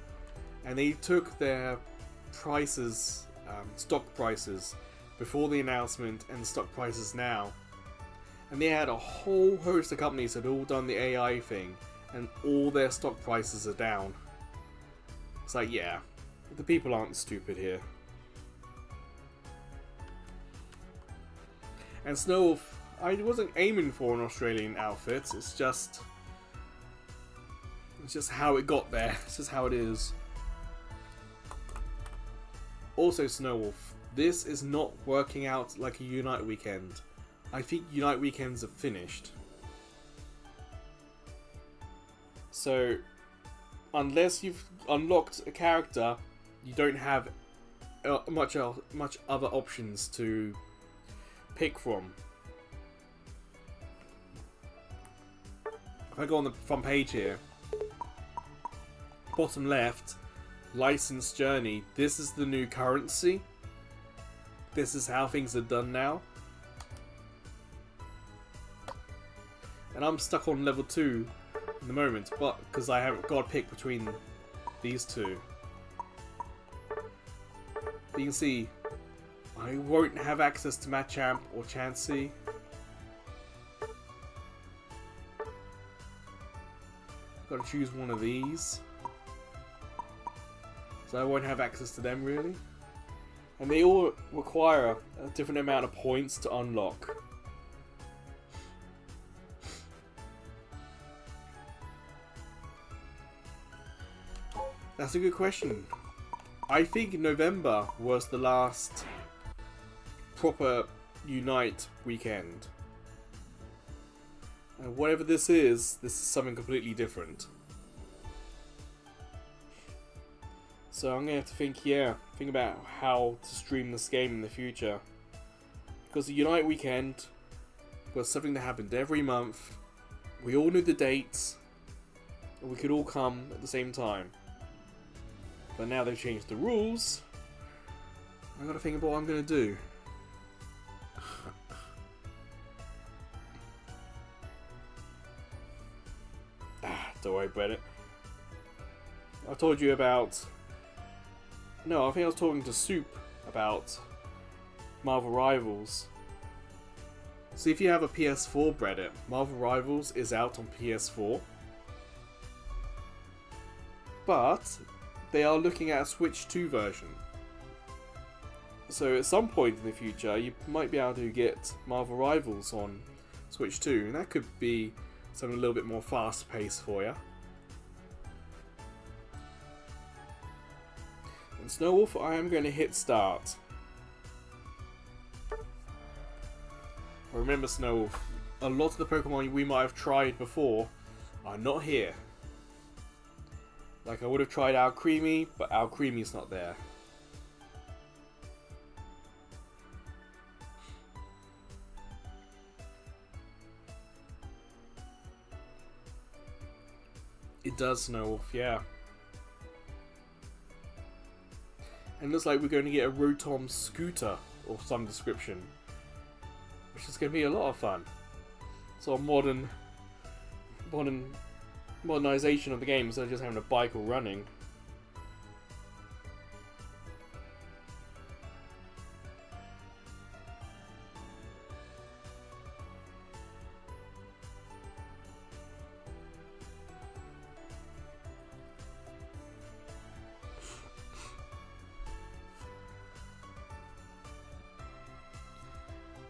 Speaker 1: and they took their prices, stock prices, before the announcement and stock prices now, and they had a whole host of companies that had all done the AI thing, and all their stock prices are down. It's like, yeah, the people aren't stupid here. And Snowwolf, I wasn't aiming for an Australian outfit, it's just how it got there, it's just how it is. Also, Snowwolf, this is not working out like a Unite weekend. I think Unite weekends are finished. So, unless you've unlocked a character, you don't have much other options to pick from. If I go on the front page here, bottom left, licensed journey, this is the new currency. This is how things are done now. And I'm stuck on level 2 in the moment, but because I haven't got to pick between these two. But you can see, I won't have access to Machamp or Chansey. Got to choose one of these. So I won't have access to them really. And they all require a different amount of points to unlock. That's a good question. I think November was the last proper Unite weekend. And whatever this is something completely different. So I'm going to have to think about how to stream this game in the future. Because the Unite weekend was something that happened every month. We all knew the dates. And we could all come at the same time. But now they've changed the rules. I've got to think about what I'm going to do. Don't worry about it. I told you about... No, I think I was talking to Soup about Marvel Rivals. So if you have a PS4, Reddit, Marvel Rivals is out on PS4. But they are looking at a Switch 2 version. So at some point in the future, you might be able to get Marvel Rivals on Switch 2, and that could be something a little bit more fast-paced for you. And Snowwolf, I am going to hit start. Remember, Snowwolf, a lot of the Pokemon we might have tried before are not here. Like I would have tried Alcremie, but Alcremie's not there. It does, Snow Wolf, yeah. And it looks like we're going to get a Rotom scooter of some description, which is going to be a lot of fun. So a modernization of the game instead of just having a bike or running.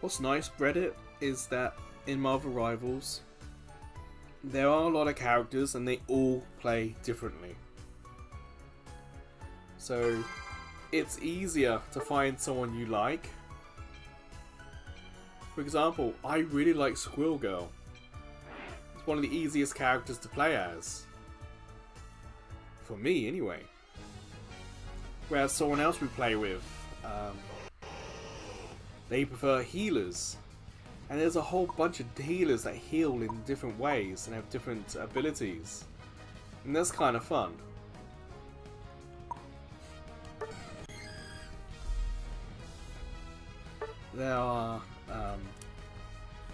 Speaker 1: What's nice, Reddit, is that in Marvel Rivals, there are a lot of characters and they all play differently. So it's easier to find someone you like. For example, I really like Squirrel Girl. It's one of the easiest characters to play as. For me, anyway. Whereas someone else we play with, they prefer healers. And there's a whole bunch of healers that heal in different ways and have different abilities. And that's kind of fun. There are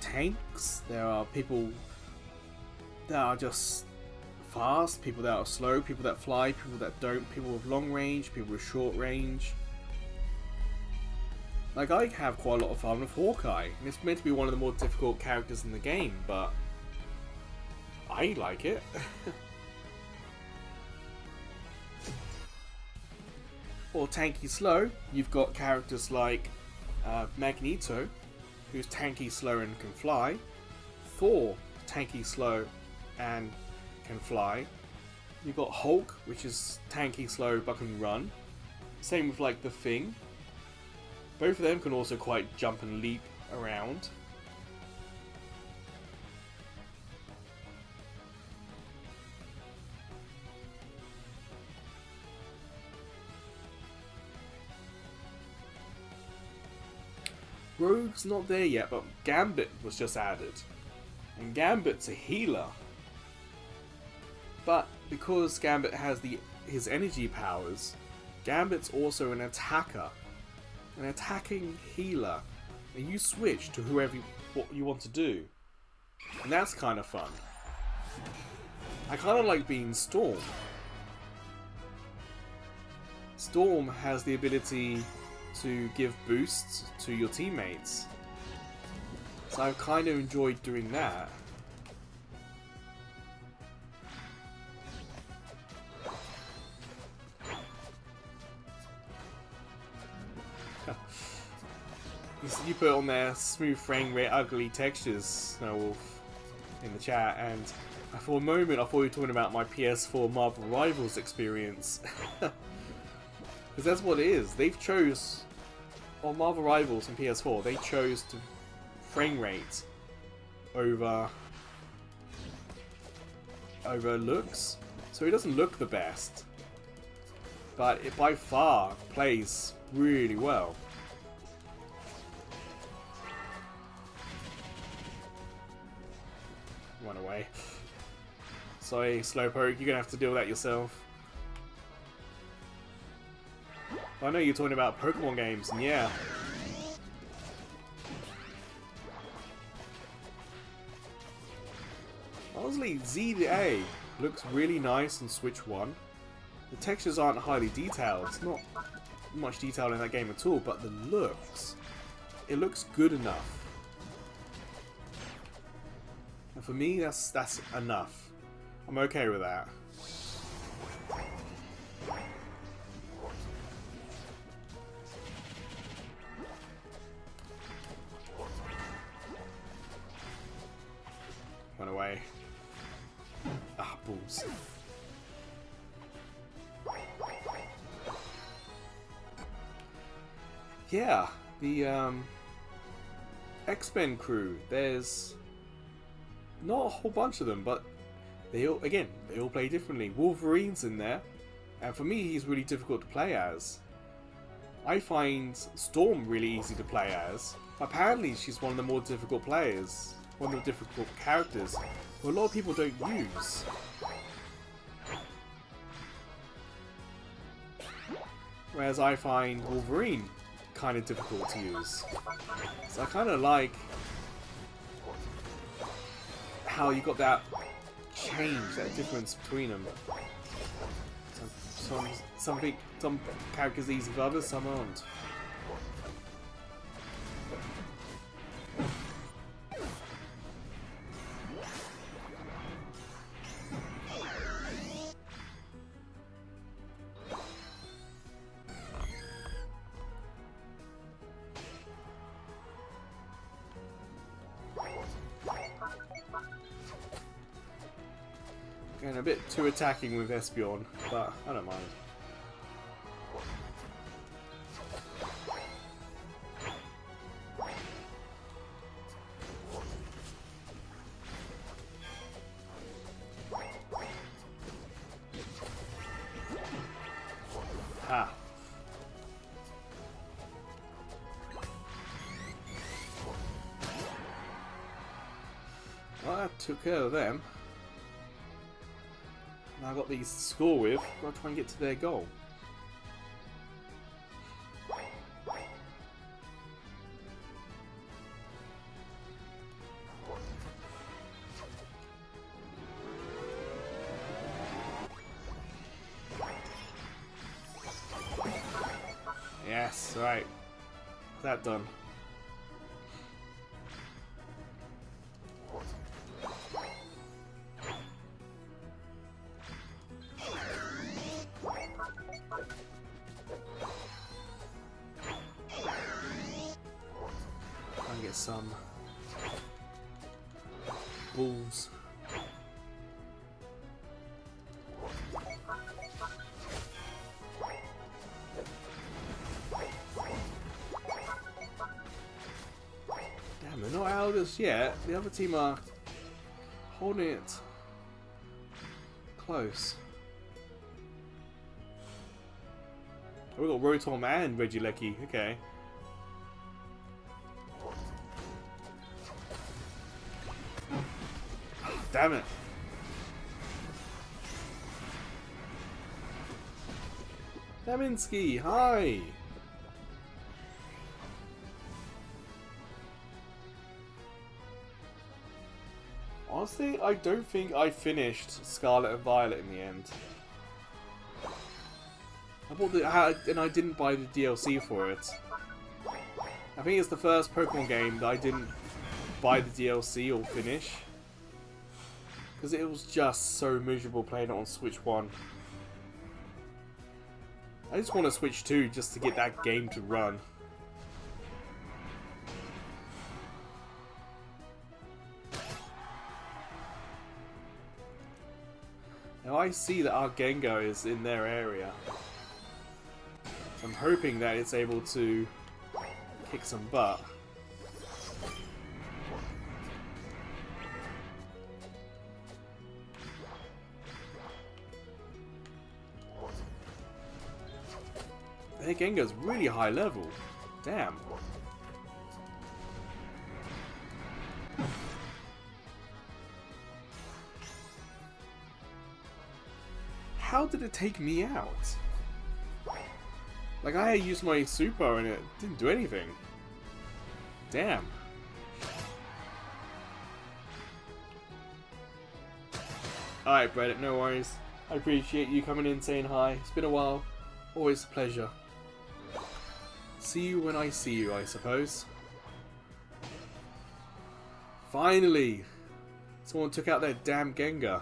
Speaker 1: tanks, there are people that are just fast, people that are slow, people that fly, people that don't, people with long range, people with short range. Like, I have quite a lot of fun with Hawkeye, and it's meant to be one of the more difficult characters in the game, but I like it. Or tanky slow, you've got characters like Magneto, who's tanky slow and can fly. Thor, tanky slow and can fly. You've got Hulk, which is tanky slow but can run. Same with like the Thing. Both of them can also quite jump and leap around. Rogue's not there yet, but Gambit was just added. And Gambit's a healer. But because Gambit has his energy powers, Gambit's also an attacker. An attacking healer, and you switch to what you want to do, and that's kind of fun. I kind of like being Storm. Storm has the ability to give boosts to your teammates, so I've kind of enjoyed doing that. You put on there smooth frame rate, ugly textures, Snow Wolf, in the chat, and for a moment I thought you were talking about my PS4 Marvel Rivals experience. Because that's what it is. They've chose, on Marvel Rivals and PS4, they chose to frame rate over looks. So it doesn't look the best, but it by far plays really well. Run away. Sorry, Slowpoke, you're gonna have to deal with that yourself. I know you're talking about Pokemon games, and yeah. Honestly, Z to A looks really nice in Switch 1. The textures aren't highly detailed, it's not much detail in that game at all, but the looks, it looks good enough. And for me, that's enough. I'm okay with that. Run away. Ah, balls. Yeah, the X-Men crew, there's not a whole bunch of them, but they all play differently. Wolverine's in there, and for me he's really difficult to play as. I find Storm really easy to play as. Apparently she's one of the more difficult players, one of the difficult characters who a lot of people don't use. Whereas I find Wolverine kind of difficult to use. So I kind of like how you got that change, that difference between them. Some characters easy for others, some aren't. Getting a bit too attacking with Espeon, but I don't mind. Ha! Well, that took care of them. Now I've got these to score with, I've got to try and get to their goal. Yes, right. That done. Try and get some balls. Damn, they're not out us yet. The other team are holding it close. Oh, we got Rotom and Regieleki. Okay. Damn it. Daminski, hi. Honestly, I don't think I finished Scarlet and Violet in the end. I bought and I didn't buy the DLC for it. I think it's the first Pokemon game that I didn't buy the DLC or finish. Because it was just so miserable playing it on Switch 1. I just want to Switch 2 just to get that game to run. Now I see that our Gengar is in their area. So I'm hoping that it's able to kick some butt. Their Gengar's really high level. Damn. How did it take me out? Like, I used my super and it didn't do anything. Damn. Alright, Reddit, no worries. I appreciate you coming in saying hi. It's been a while. Always a pleasure. See you when I see you, I suppose. Finally! Someone took out their damn Gengar.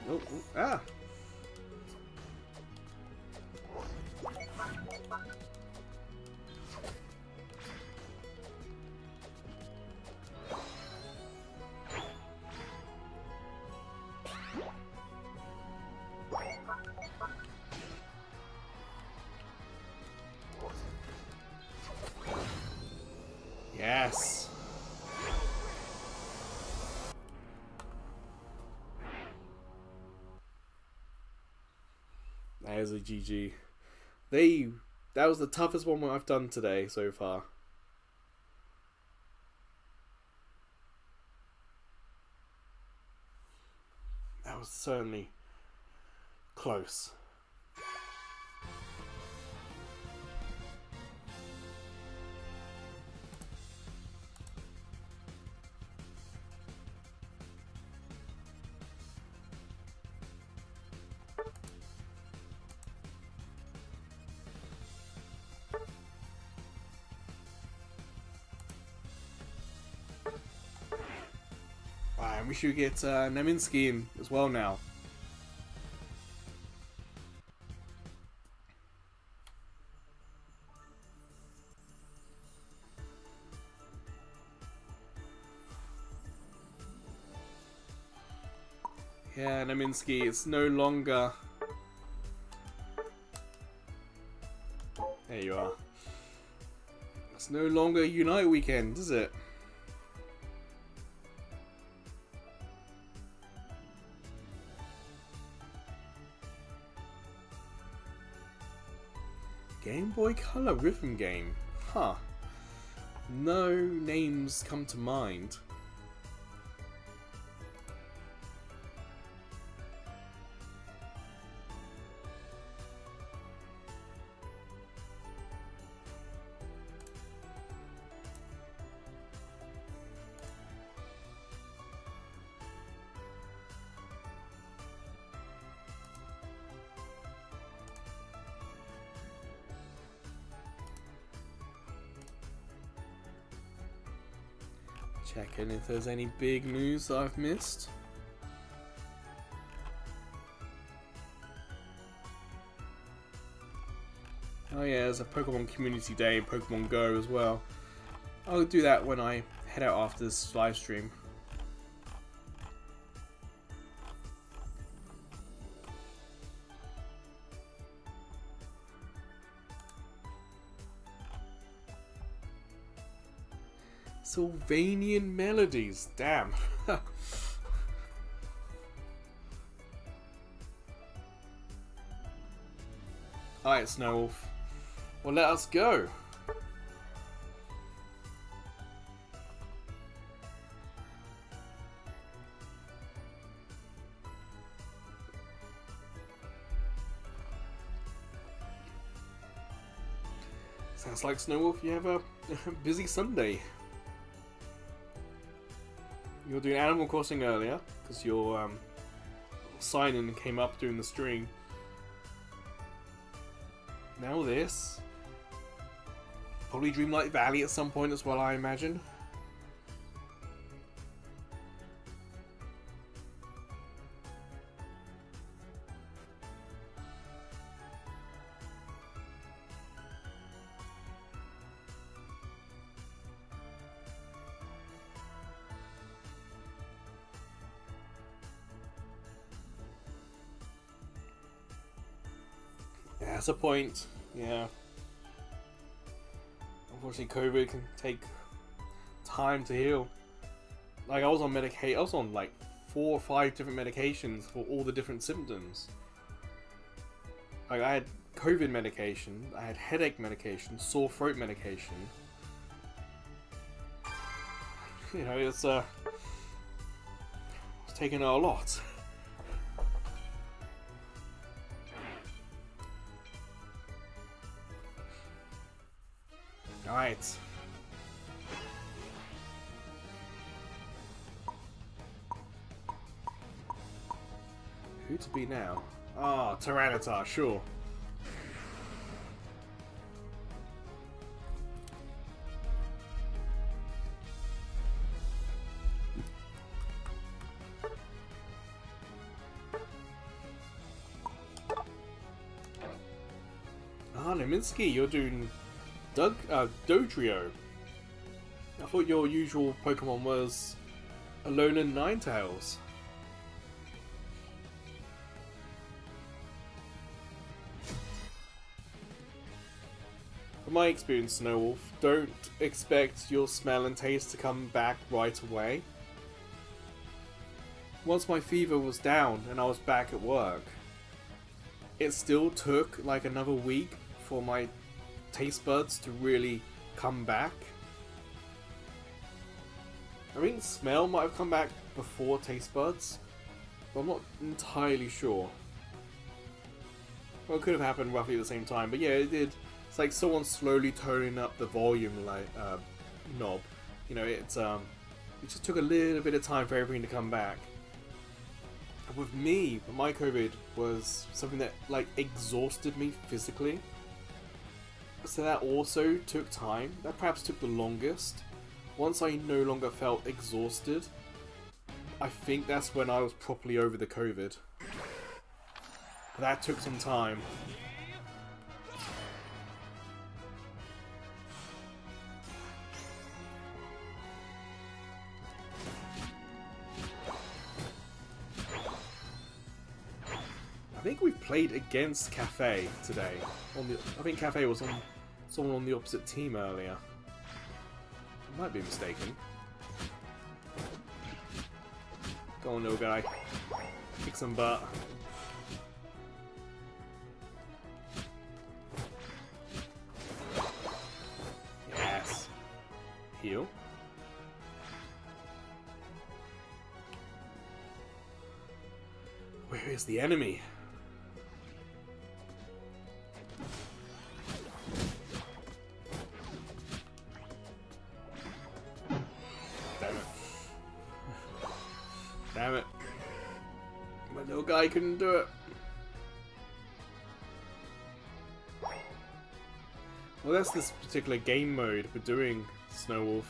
Speaker 1: Oh, ah! Yes! That is a GG. That was the toughest one I've done today so far. That was certainly close. And we should get Neminsky in as well now. Yeah, Neminsky, it's no longer... There you are. It's no longer Unite Weekend, is it? Game Boy Color rhythm game? Huh. No names come to mind. Checking if there's any big news that I've missed. Oh yeah, there's a Pokemon Community Day in Pokemon Go as well. I'll do that when I head out after this live stream. Sylvanian melodies, damn. Alright, Snowwolf. Well, let us go. Sounds like, Snowwolf, you have a busy Sunday. You were doing Animal Crossing earlier, because your sign-in came up during the stream. Now this. Probably Dreamlight Valley at some point as well, I imagine. Yeah, that's a point. Yeah. Unfortunately, COVID can take time to heal. Like, I was on I was on like 4 or 5 different medications for all the different symptoms. Like, I had COVID medication, I had headache medication, sore throat medication. You know, it's taking a lot. Alright. Who to be now? Ah, Tyranitar, sure. Ah, Neminsky, you're doing Dodrio. I thought your usual Pokemon was AlolanNinetails. From my experience, Snowwolf, don't expect your smell and taste to come back right away. Once my fever was down and I was back at work, it still took like another week for my taste buds to really come back. I think smell might have come back before taste buds, but I'm not entirely sure. Well, it could have happened roughly at the same time, but yeah, it did. It's like someone slowly turning up the volume knob. You know, it just took a little bit of time for everything to come back. And with me, my COVID was something that like exhausted me physically. So that also took time. That perhaps took the longest. Once I no longer felt exhausted, I think that's when I was properly over the COVID. But that took some time. I think we played against Cafe today. I think Cafe was on someone on the opposite team earlier. I might be mistaken. Go on, little guy. Kick some butt. Yes. Heal. Where is the enemy? Damn it. My little guy couldn't do it. Well, that's this particular game mode we're doing, Snowwolf.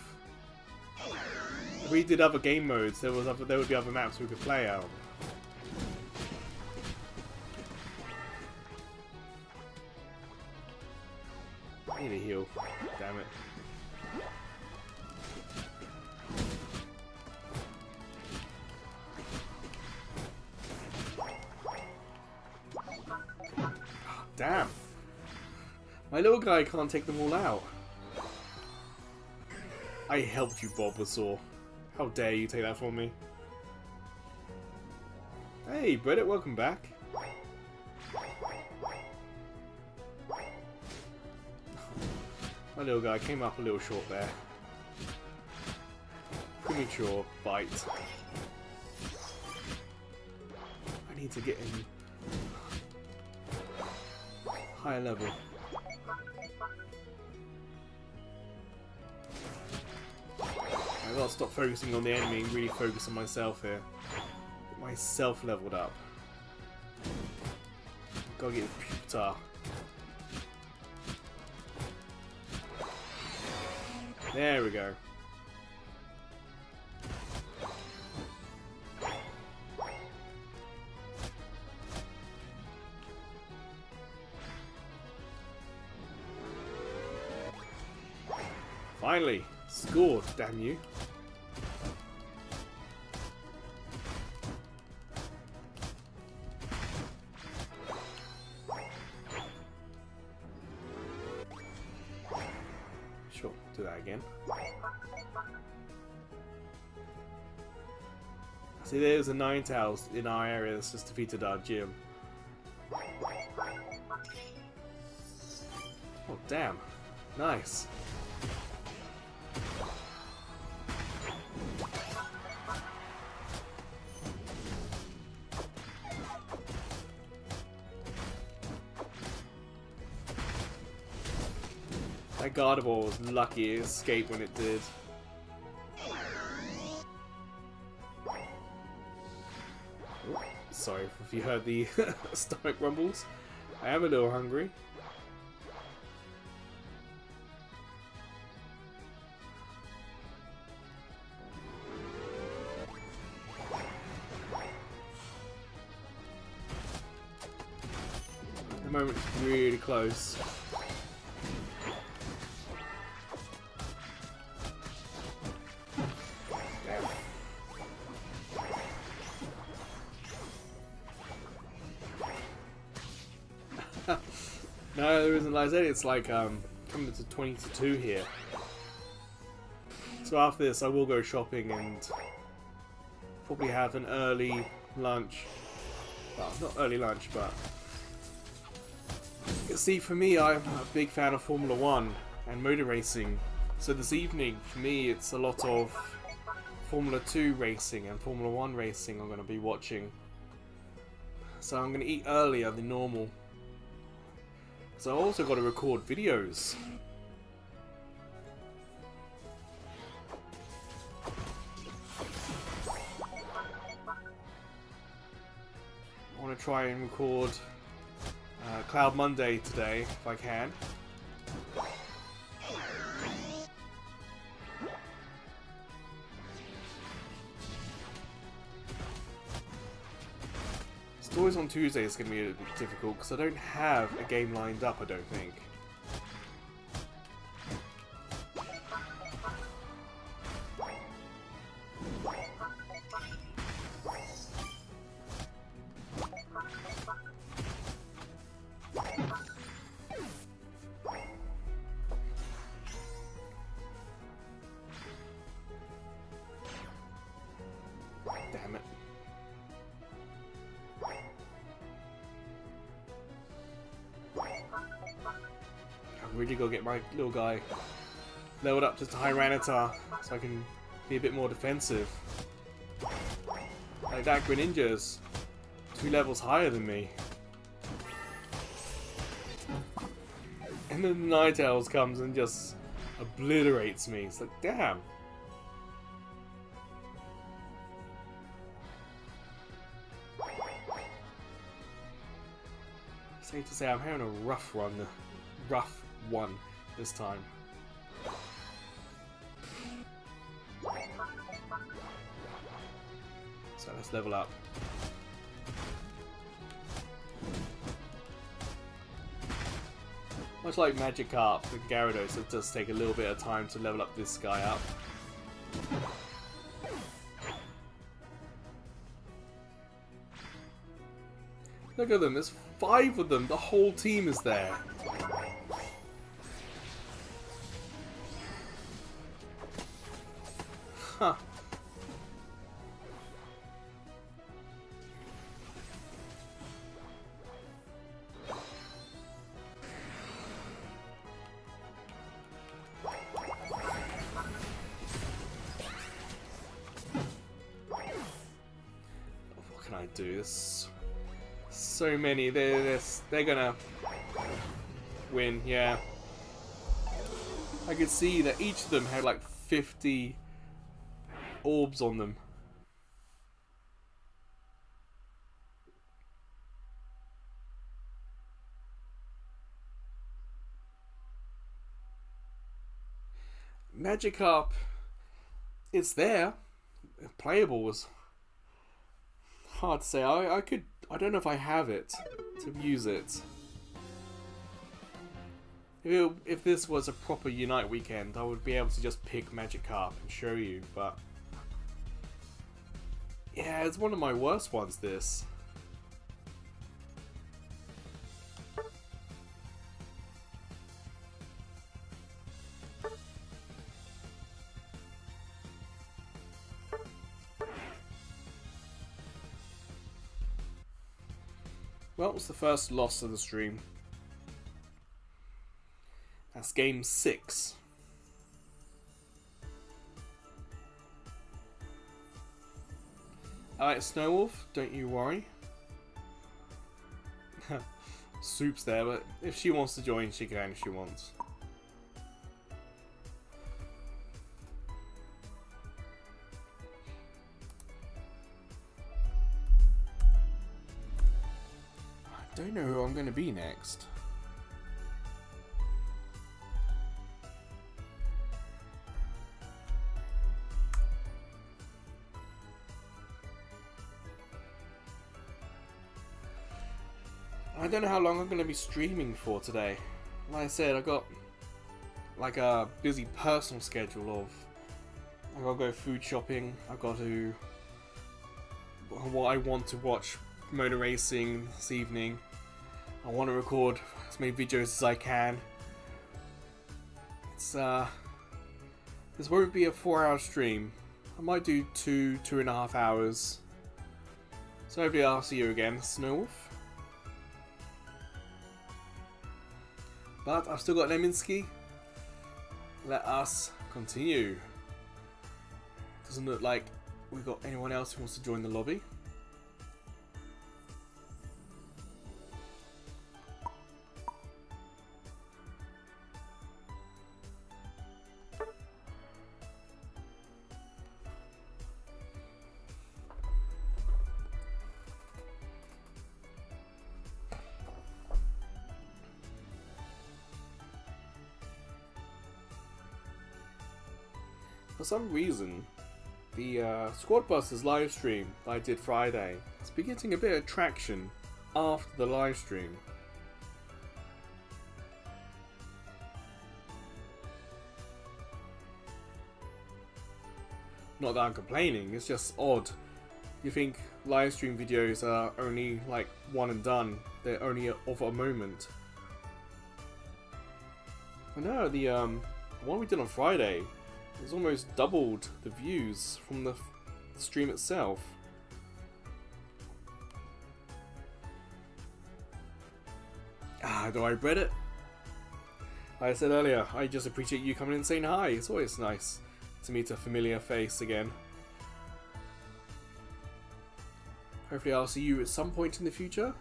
Speaker 1: If we did other game modes, there would be other maps we could play out. I need a heal. Damn it. Damn. My little guy can't take them all out. I helped you, Bulbasaur. How dare you take that from me? Hey, Reddit, welcome back. My little guy came up a little short there. Premature bite. I need to get him higher level. I gotta stop focusing on the enemy and really focus on myself here. Get myself leveled up. Gotta get Pupitar. There we go. Finally, scored, damn you. Sure, do that again. See, there's a Ninetales in our area that's just defeated our gym. Oh, damn. Nice. That Gardevoir was lucky it escaped when it did. Oh, sorry if you heard the stomach rumbles. I am a little hungry. At the moment it's really close. No, there isn't. Like I said, it's like coming to 20 to 2 here. So after this, I will go shopping and probably have an early lunch. Well, not early lunch, but See, for me, I'm a big fan of Formula 1 and motor racing. So this evening, for me, it's a lot of Formula 2 racing and Formula 1 racing I'm going to be watching. So I'm going to eat earlier than normal. So I also got to record videos. I want to try and record Cloud Monday today, if I can. Stories on Tuesday is going to be a bit difficult because I don't have a game lined up, I don't think. Damn it. I really gotta get my little guy leveled up to Tyranitar so I can be a bit more defensive. Like that Greninja's 2 levels higher than me. And then the Ninetales comes and just obliterates me. It's like, damn. Safe to say I'm having a rough one this time. So let's level up. Much like Magikarp and Gyarados, it does take a little bit of time to level up this guy up. Look at them, there's 5 of them, the whole team is there. Huh. What can I do? There's so many. They're gonna win, yeah. I could see that each of them had like 50 orbs on them. Magikarp, it's there. Playable was hard to say. I don't know if I have it to use it. If this was a proper Unite weekend, I would be able to just pick Magikarp and show you, but yeah, it's one of my worst ones, this. Well, it's the first loss of the stream. That's game 6. Alright, Snowwolf, don't you worry. Soup's there, but if she wants to join, she can if she wants. I don't know who I'm going to be next. I don't know how long I'm going to be streaming for today. Like I said, I got like a busy personal schedule of I got to go food shopping, I got to what I want to watch motor racing this evening. I want to record as many videos as I can. It's this won't be a 4-hour stream. I might do 2.5 hours. So hopefully I'll see you again, Snowwolf. But I've still got Neminski. Let us continue. Doesn't look like we've got anyone else who wants to join the lobby. For some reason, the Squad Busters live stream that I did Friday has been getting a bit of traction after the live stream. Not that I'm complaining, it's just odd. You think live stream videos are only like one and done, they're only of a moment. I know the one we did on Friday, it's almost doubled the views from the stream itself. Do I regret it? Like I said earlier, I just appreciate you coming and saying hi. It's always nice to meet a familiar face again. Hopefully I'll see you at some point in the future.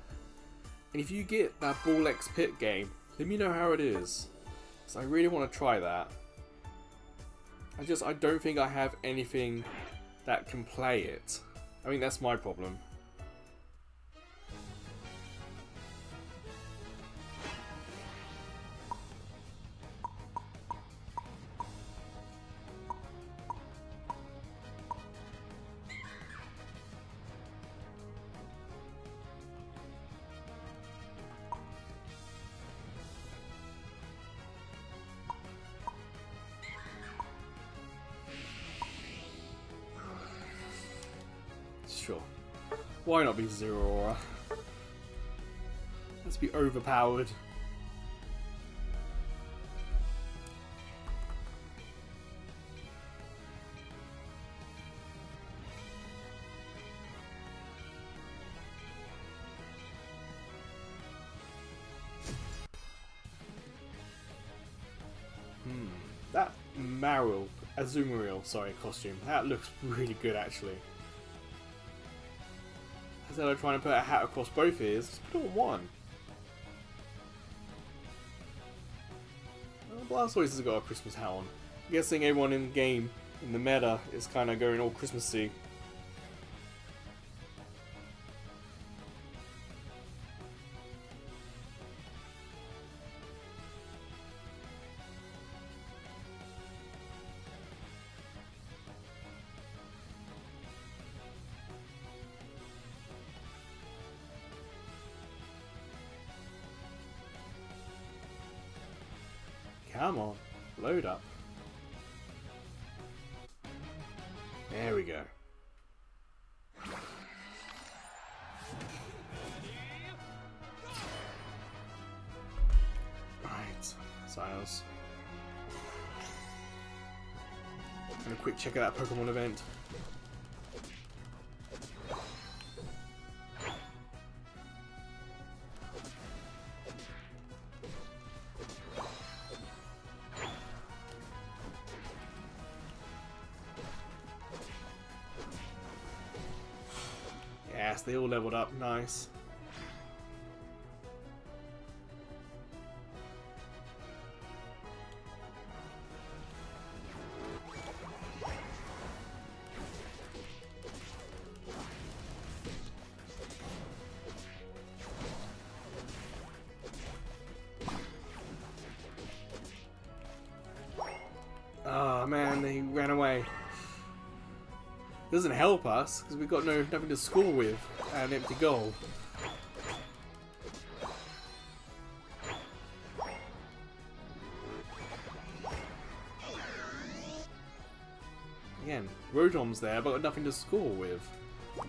Speaker 1: And if you get that Ball X Pit game, let me know how it is. So I really want to try that. I don't think I have anything that can play it. I think that's my problem. Sure. Why not be Zeraora? Let's be overpowered. That Azumarill, sorry, costume. That looks really good actually. Instead of trying to put a hat across both ears, just put it on one. Well, Blastoise has got a Christmas hat on. I'm guessing everyone in the game, in the meta, is kind of going all Christmassy. Come on, load up. There we go. Right, Siles. And a quick check out that Pokemon event. Yes, they all leveled up, nice. Oh man, they ran away. Doesn't help us because we've got nothing to score with and an empty goal. Again, Rotom's there but got nothing to score with. I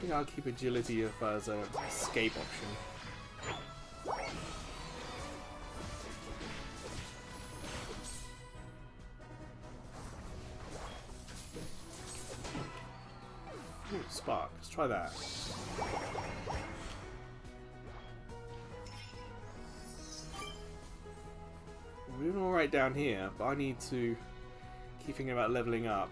Speaker 1: think I'll keep agility as an escape option. Ooh, Spark. Let's try that. We're doing alright down here, but I need to keep thinking about leveling up.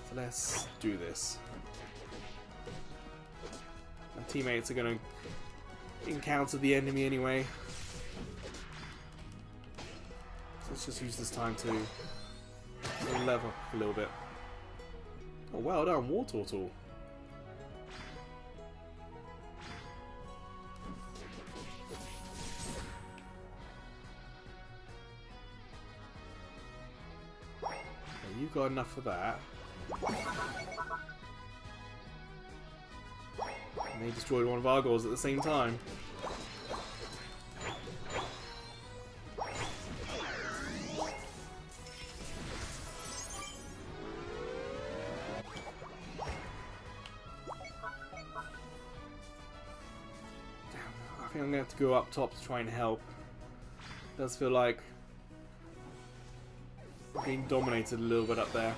Speaker 1: So let's do this. My teammates are going to encounter the enemy anyway. So let's just use this time to level up a little bit. Oh, well done, War Turtle. You got enough for that. And they destroyed one of our goals at the same time. I think I'm going to have to go up top to try and help. It does feel like we're being dominated a little bit up there.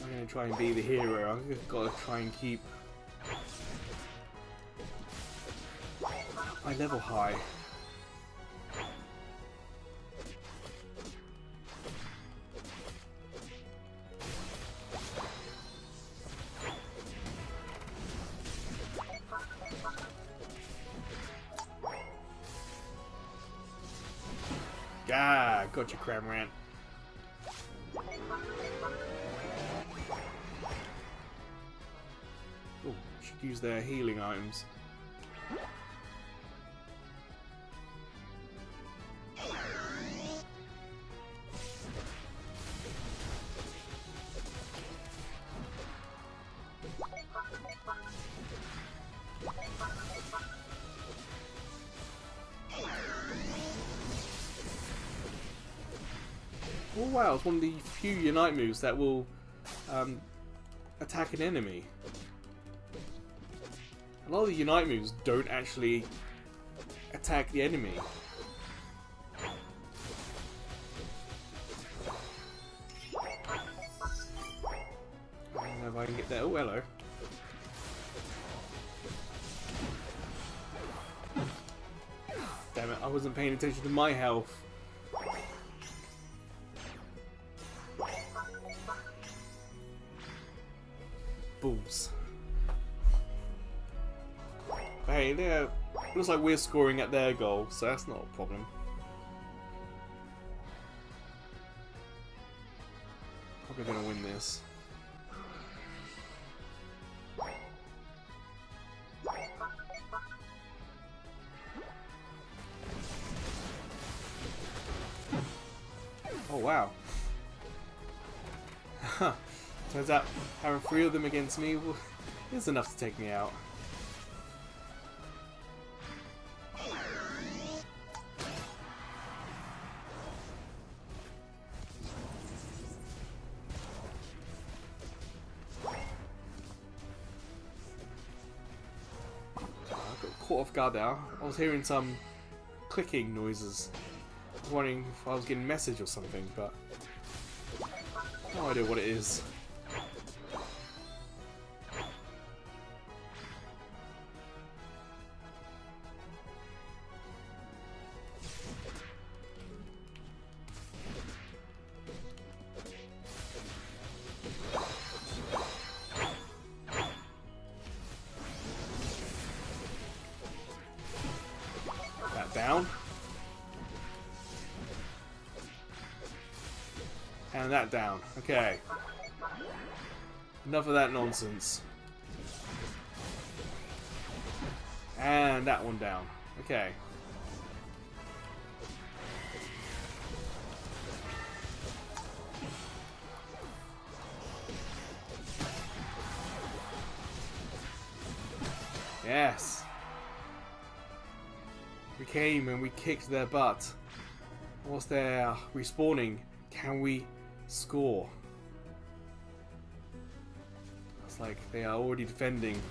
Speaker 1: I'm going to try and be the hero. I've got to try and keep my level high. Ah, gotcha, Cramorant. Oh, should use their healing items. Oh wow, it's one of the few Unite moves that will attack an enemy. A lot of the Unite moves don't actually attack the enemy. I don't know if I can get there. Oh, hello. Damn it, I wasn't paying attention to my health. Balls. Hey, looks like we're scoring at their goal, so that's not a problem. Probably gonna win this. Oh wow. Turns out having 3 of them against me is enough to take me out. I got caught off guard there. I was hearing some clicking noises. I was wondering if I was getting a message or something, but no idea what it is. Down. And that down. Okay. Enough of that nonsense. And that one down. Okay. Yes. We came and we kicked their butt. Whilst they're respawning, can we score? It's like they are already defending.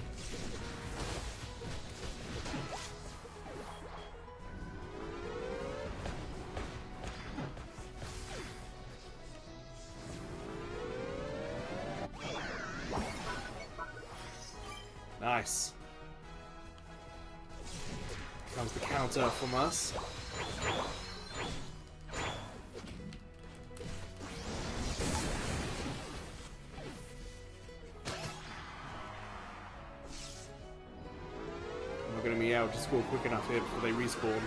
Speaker 1: Nice. Here comes the counter from us. I'm not going to be able to score quick enough here before they respawn.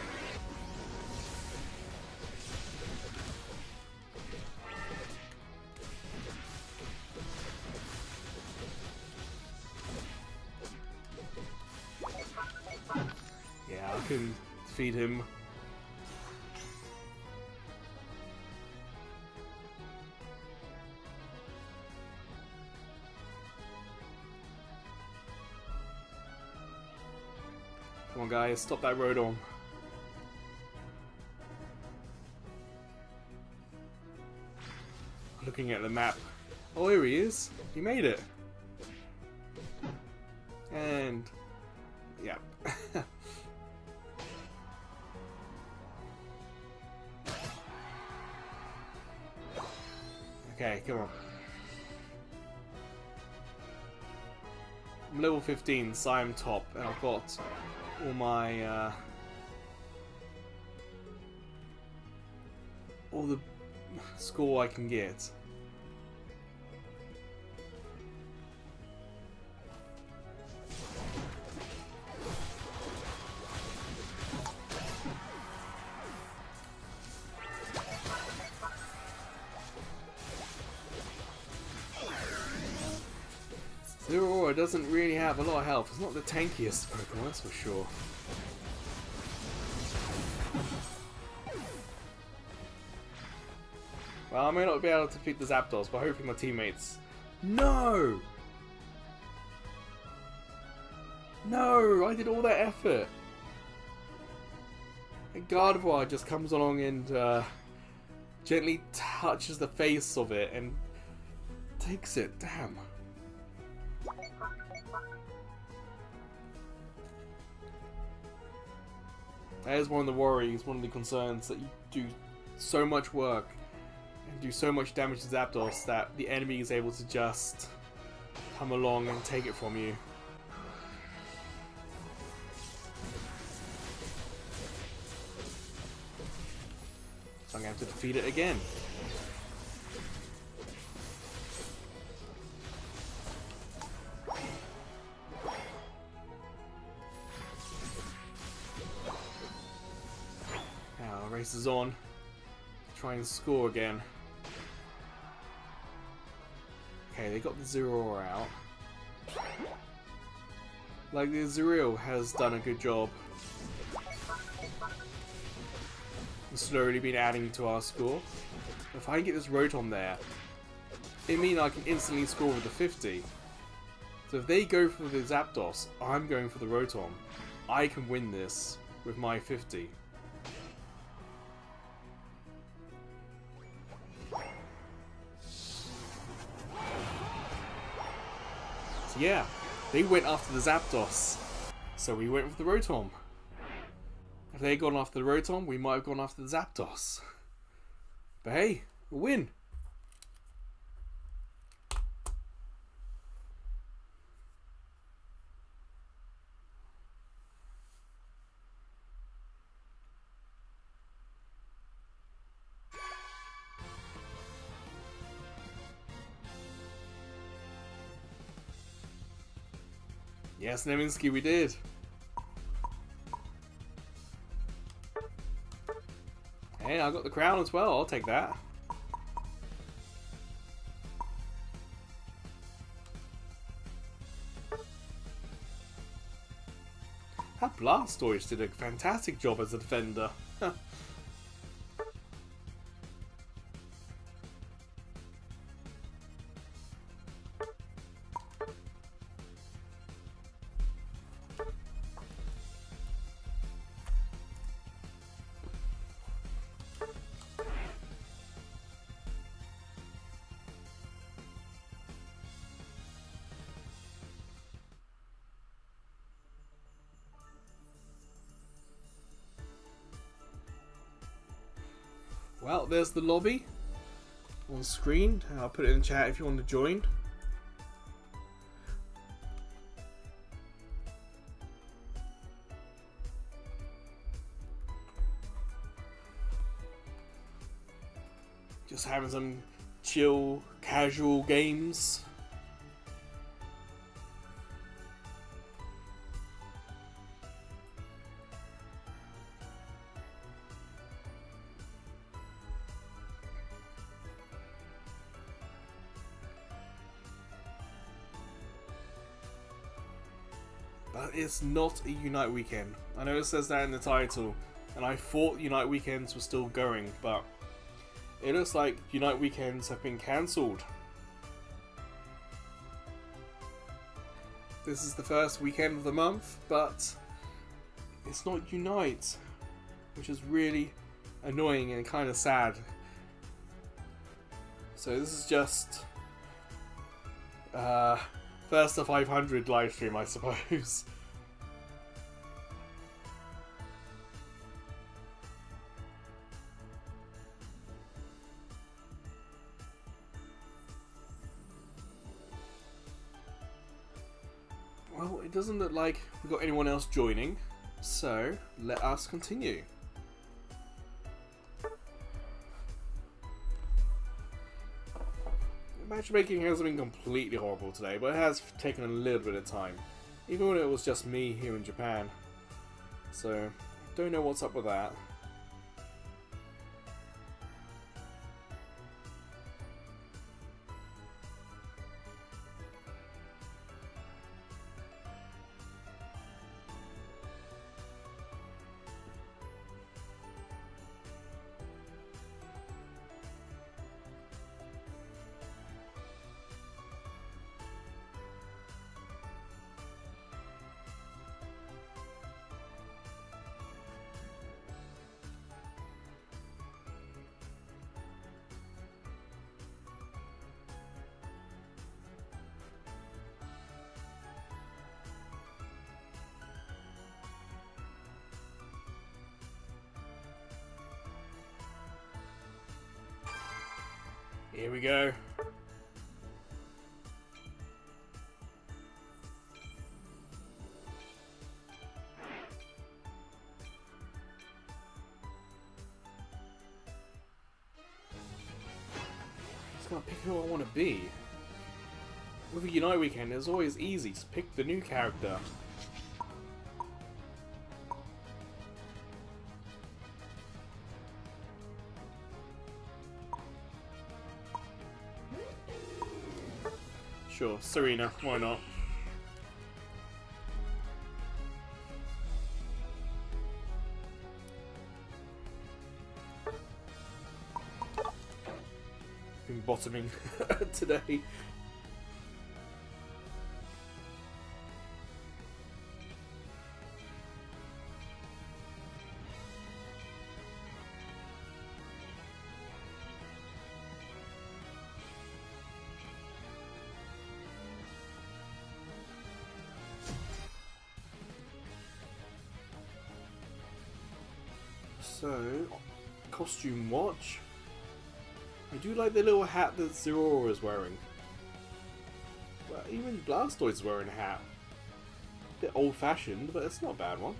Speaker 1: Can feed him. Come on guys, stop that Rotom. Looking at the map. Oh, here he is. He made it. And yeah. Okay, come on. I'm level 15, so I'm top, and I've got all my all the score I can get. Zeraora doesn't really have a lot of health. It's not the tankiest Pokemon, that's for sure. Well, I may not be able to defeat the Zapdos, but hopefully my teammates... No! No! I did all that effort! And Gardevoir just comes along and gently touches the face of it and takes it. Damn. That is one of the worries, one of the concerns, that you do so much work and do so much damage to Zapdos that the enemy is able to just come along and take it from you. So I'm going to have to defeat it again. Race is on. Try and score again. Okay, they got the Zeraora out. Like, the Zeraora has done a good job. It's slowly been adding to our score. If I can get this Rotom there, it means I can instantly score with the 50. So if they go for the Zapdos, I'm going for the Rotom. I can win this with my 50. So yeah, they went after the Zapdos, so we went with the Rotom. If they had gone after the Rotom, we might have gone after the Zapdos. But hey, a win! Yes, Neminsky, we did. Hey, I got the crown as well. I'll take that. That Blastoise did a fantastic job as a defender. Well, there's the lobby on screen. I'll put it in the chat if you want to join. Just having some chill, casual games. But it's not a Unite weekend. I know it says that in the title, and I thought Unite weekends were still going, but it looks like Unite weekends have been cancelled. This is the first weekend of the month, but it's not Unite, which is really annoying and kind of sad. So this is just first to 500 live stream, I suppose. Well, it doesn't look like we've got anyone else joining, so let us continue. Matchmaking hasn't been completely horrible today, but it has taken a little bit of time. Even when it was just me here in Japan. So, don't know what's up with that. Here we go. Just gotta pick who I want to be. With a Unite weekend, it's always easy to pick the new character. Sure, Tsareena, why not? Been bottoming today. So, costume watch. I do like the little hat that Zeraora is wearing. But even Blastoise's wearing a hat. A bit old fashioned, but it's not a bad one.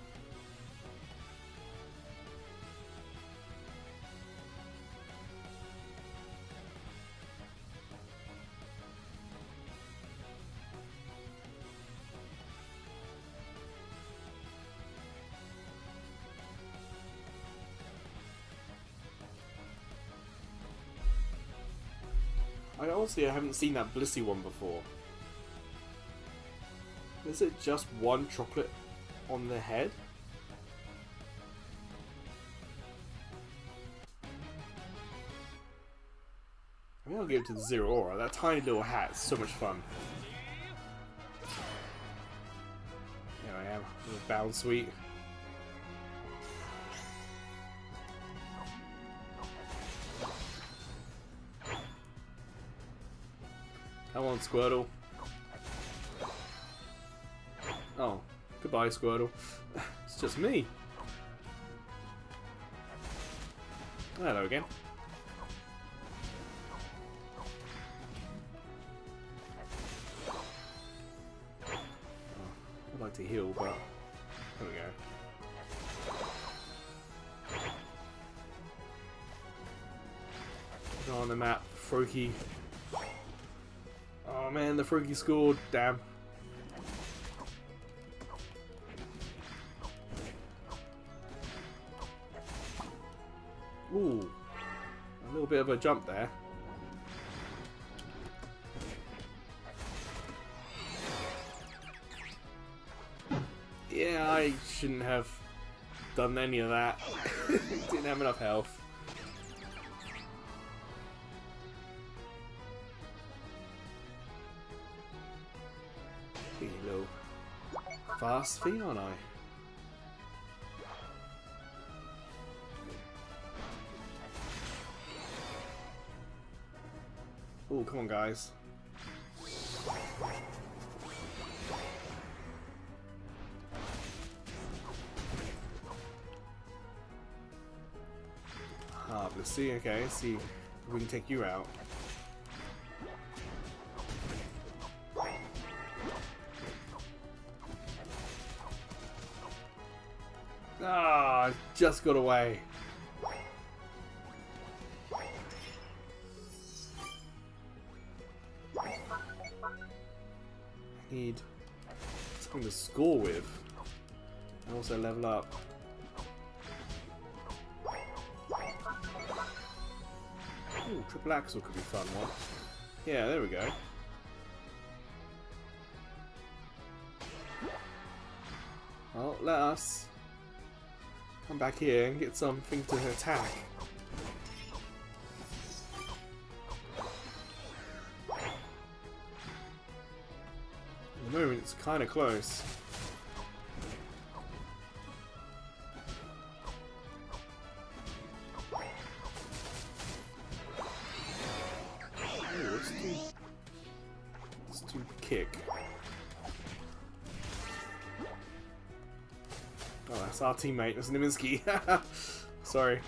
Speaker 1: I haven't seen that Blissey one before. Is it just one chocolate on the head? I think I'll give it to the Zeraora. That tiny little hat is so much fun. Here I am, with Bound Sweet. Come on, Squirtle. Oh, goodbye, Squirtle. It's just me. Hello again. like to heal, but there we go. Go on the map, Froakie. Oh man, the Froakie scored. Damn. Ooh, a little bit of a jump there. Yeah, I shouldn't have done any of that. Didn't have enough health. Hello. Fast feet, aren't I? Oh, come on, guys. Ah, let's see. Okay, let's see if we can take you out. Ah, just got away. Need something to score with and also level up. Ooh, triple axle could be fun one. Yeah, there we go. Well, let us come back here and get something to attack. At the moment, it's kind of close. Ooh, let's do kick. Oh, that's our teammate. That's Niminski. Sorry.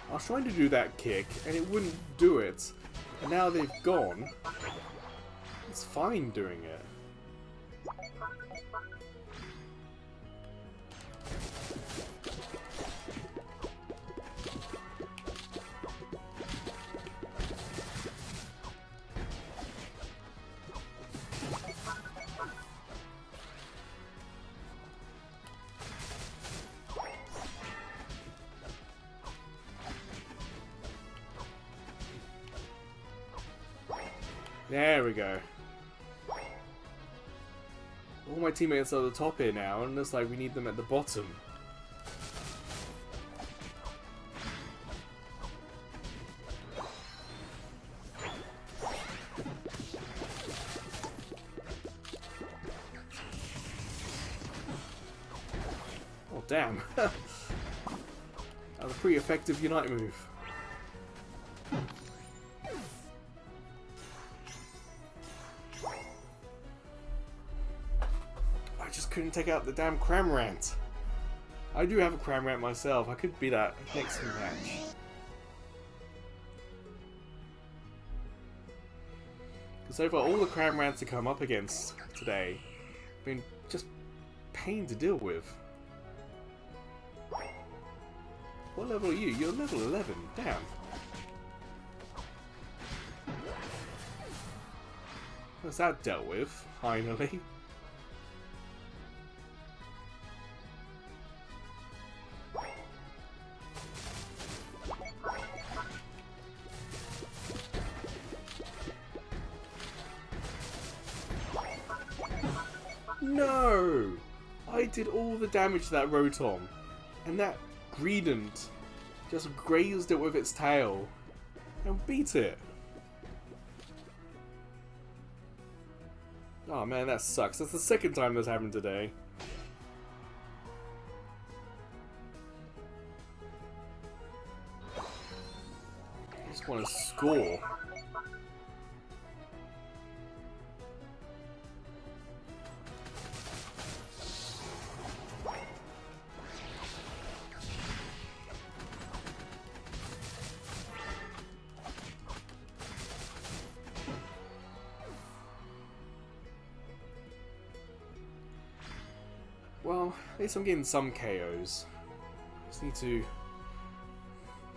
Speaker 1: I was trying to do that kick and it wouldn't do it. And now they've gone. It's fine doing it. There we go. All my teammates are at the top here now, and it's like we need them at the bottom. Oh damn. That was a pretty effective Unite move. Couldn't take out the damn Cramorant. I do have a Cramorant myself. I could be that next match. Because so far, all the Cramorants to come up against today have been just pain to deal with. What level are you? You're level 11. Damn. What's that dealt with? Finally. No! I did all the damage to that Rotom, and that Greedent just grazed it with its tail and beat it. Oh man, that sucks. That's the second time this happened today. I just want to score. Well, at least I'm getting some KOs. Just need to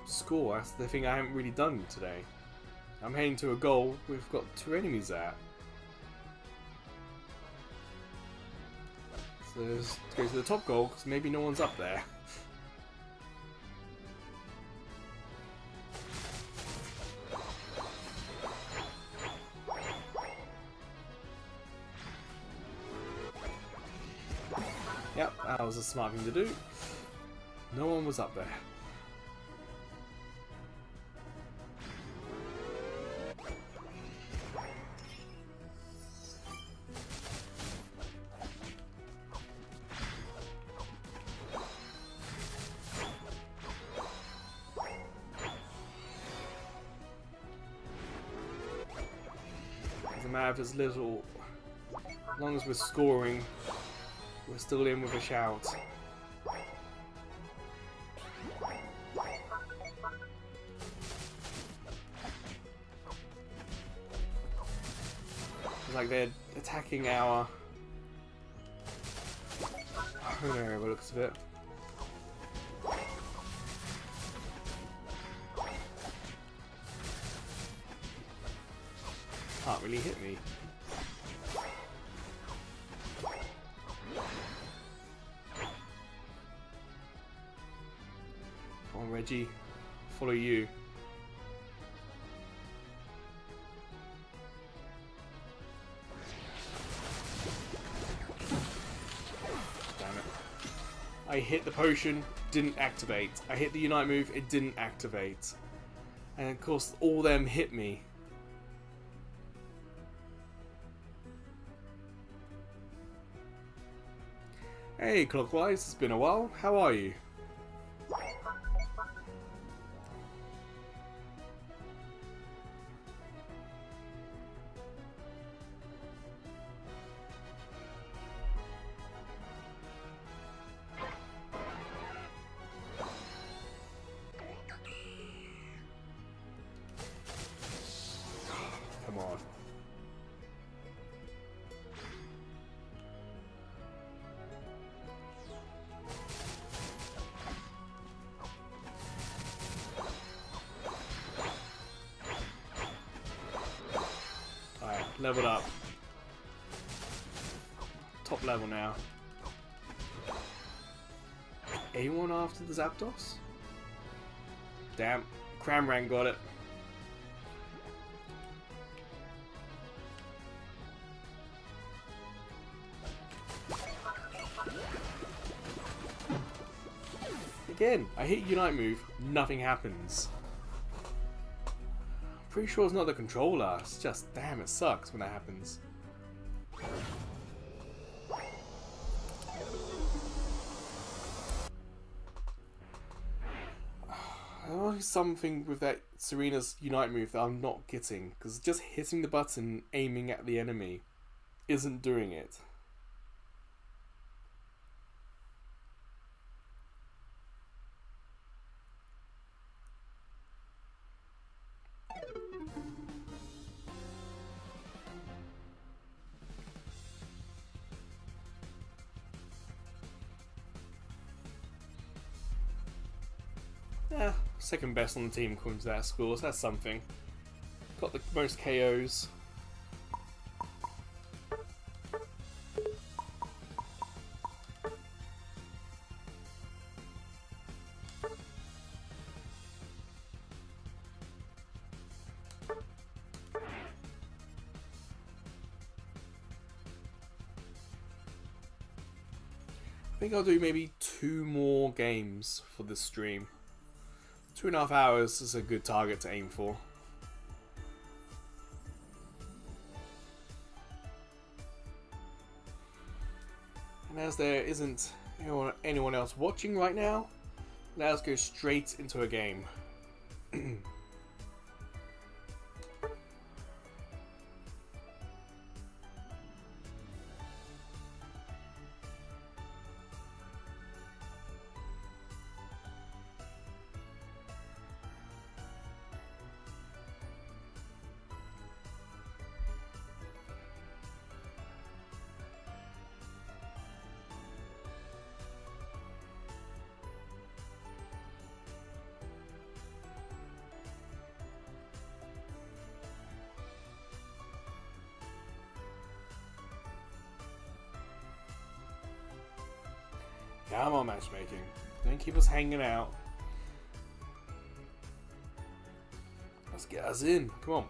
Speaker 1: score. That's the thing I haven't really done today. I'm heading to a goal. We've got 2 enemies at. So let's go to the top goal because maybe no one's up there. Yep, that was a smart thing to do. No one was up there. Doesn't matter if it's little, as long as we're scoring, we're still in with a shout. It's like they're attacking our home area by the looks of it. Can't really hit me. Come on, Reggie. Follow you. Damn it. I hit the potion, didn't activate. I hit the Unite move, it didn't activate. And of course, all them hit me. Hey, Clockwise, it's been a while. How are you? Come on. Alright, leveled up. Top level now. Anyone after the Zapdos? Damn, Cramorant got it. Again, I hit Unite move, nothing happens. Pretty sure it's not the controller, it's just, damn, it sucks when that happens. There's always something with that Tsareena's Unite move that I'm not getting, because just hitting the button, aiming at the enemy, isn't doing it. Yeah, second best on the team according to that score, so that's something. Got the most KOs. I think I'll do maybe 2 more games for this stream. 2.5 hours is a good target to aim for. And as there isn't anyone else watching right now, let us go straight into a game. Come on, matchmaking. Don't keep us hanging out. Let's get us in. Come on.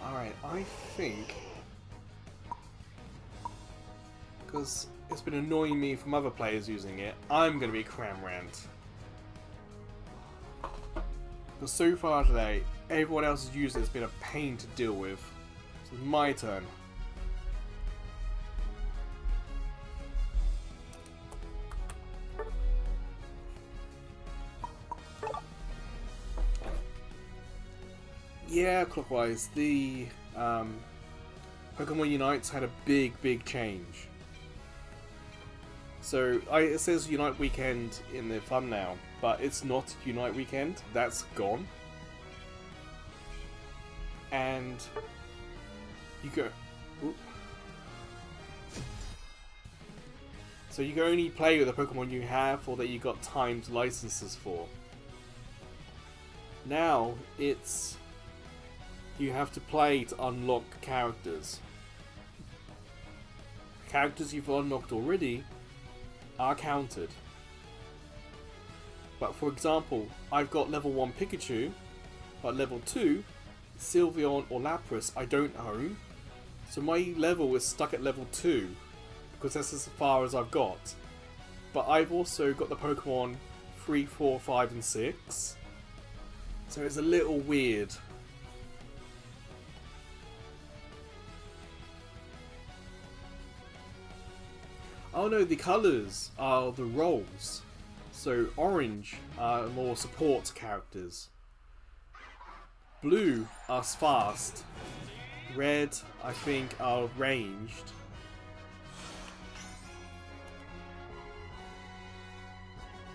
Speaker 1: Alright, I think, because it's been annoying me from other players using it, I'm going to be Cramorant. But so far today, everyone else has used it, it's been a pain to deal with. So it's my turn. Yeah, clockwise. The Pokemon Unites had a big change. So it says Unite Weekend in the fun now, but it's not Unite Weekend. That's gone. And you go. Oop. So you can only play with the Pokemon you have or that you got timed licenses for. Now it's you have to play to unlock characters. Characters you've unlocked already are counted. But for example, I've got level 1 Pikachu, but level 2, Sylveon or Lapras I don't own. So my level is stuck at level 2, because that's as far as I've got. But I've also got the Pokemon 3, 4, 5 and 6. So it's a little weird. Oh no, the colours are the roles. So orange are more support characters. Blue are fast. Red, I think, are ranged.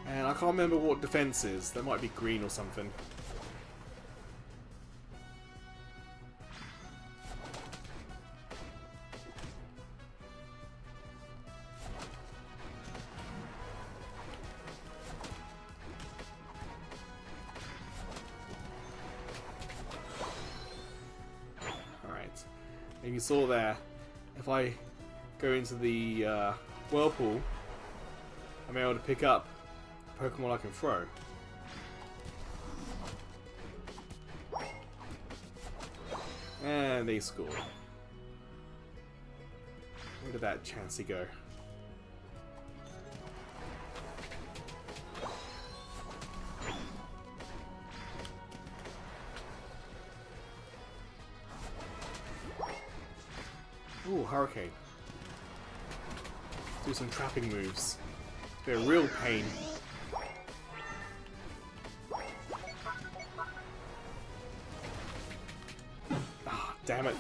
Speaker 1: And I can't remember what defense is. That might be green or something. And you saw there, if I go into the whirlpool, I'm able to pick up Pokemon I can throw. And they score. Where did that Chansey go? Ooh, Hurricane. Do some trapping moves. They're a real pain. Ah, damn it.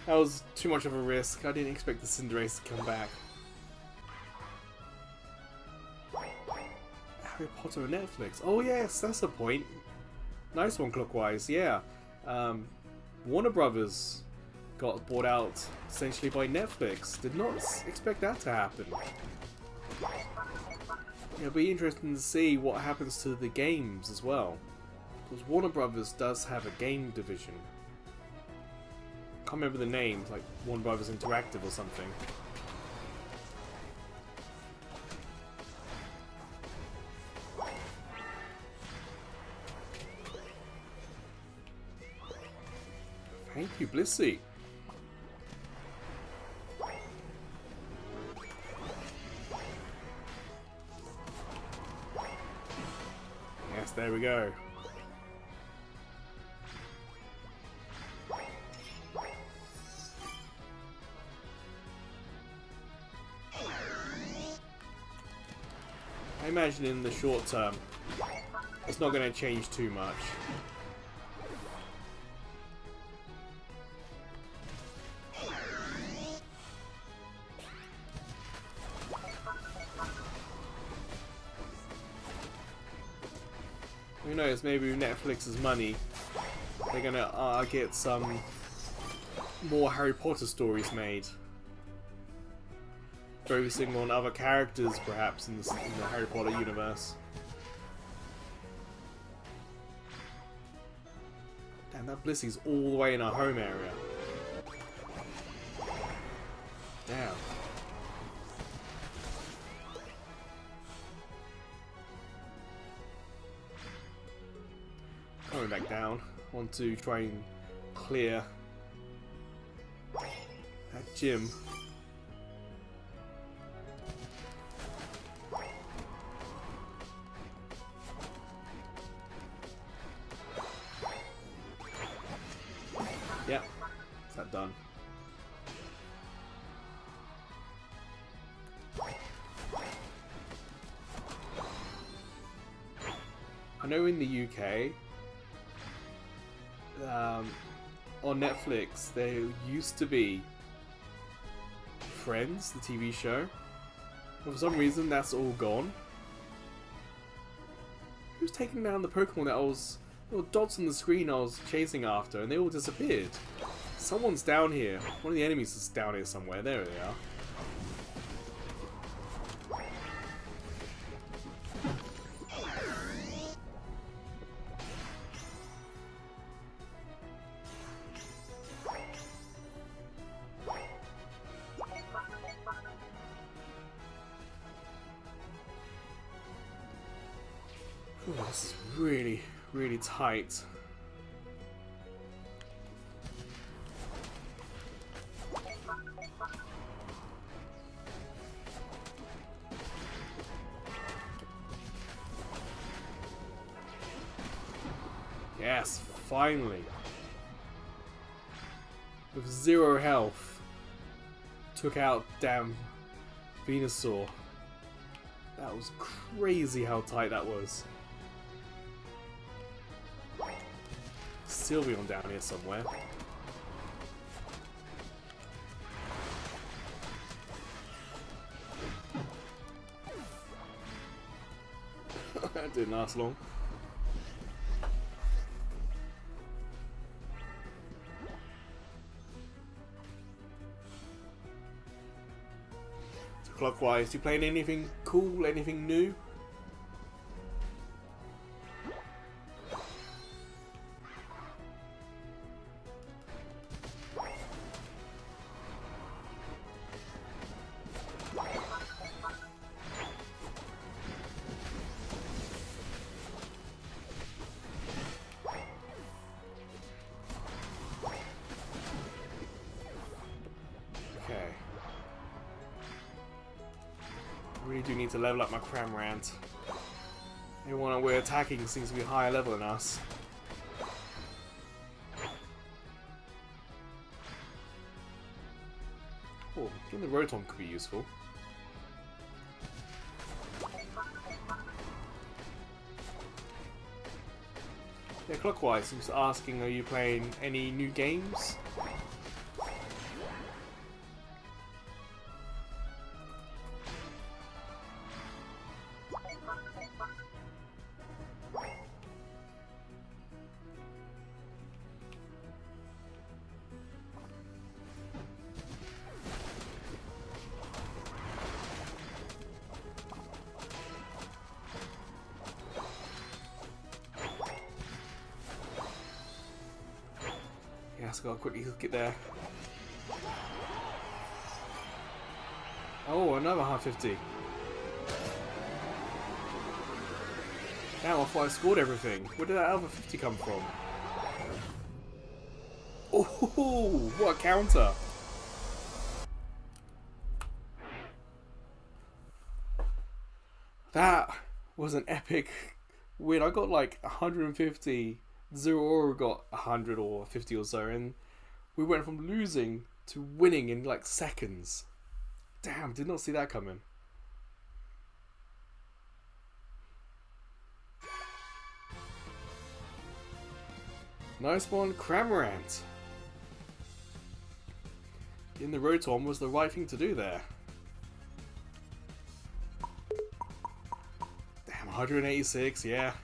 Speaker 1: That was too much of a risk. I didn't expect the Cinderace to come back. Harry Potter on Netflix. Oh yes, that's a point. Nice one, Clockwise. Yeah. Warner Brothers got bought out essentially by Netflix. Did not expect that to happen. It'll be interesting to see what happens to the games as well. Because Warner Brothers does have a game division. Can't remember the name, like Warner Brothers Interactive or something. Thank you, Blissey. Yes, there we go. I imagine in the short term, it's not going to change too much. knows, maybe with Netflix's money, they're gonna get some more Harry Potter stories made. Focusing on other characters, perhaps, in the Harry Potter universe. Damn, that Blissey's all the way in our home area. Damn. Coming back down. Want to try and clear that gym. Yep, is that done? I know in the UK, on Netflix, there used to be Friends, the TV show, but for some reason that's all gone. Who's taking down the Pokemon that little dots on the screen I was chasing after, and they all disappeared? Someone's down here. One of the enemies is down here somewhere. There they are. Ooh, this is really, really tight. Yes, finally. With 0 health. Took out damn Venusaur. That was crazy how tight that was. Sylveon down here somewhere. That didn't last long. So clockwise, you playing anything cool, anything new? I really do need to level up my Cramorant. Everyone we're attacking seems to be higher level than us. Oh, getting the Rotom could be useful. Yeah, clockwise, I'm just asking, are you playing any new games? Yes, gotta quickly get there. Oh, another 150. Damn, I thought I scored everything. Where did that other 50 come from? Oh, what a counter! That was an epic win. I got like 150. Zeraora got 100 or 50 or so, and we went from losing to winning in like seconds. Damn, did not see that coming. Nice one, Cramorant. In the Rotom was the right thing to do there. Damn, 186, yeah.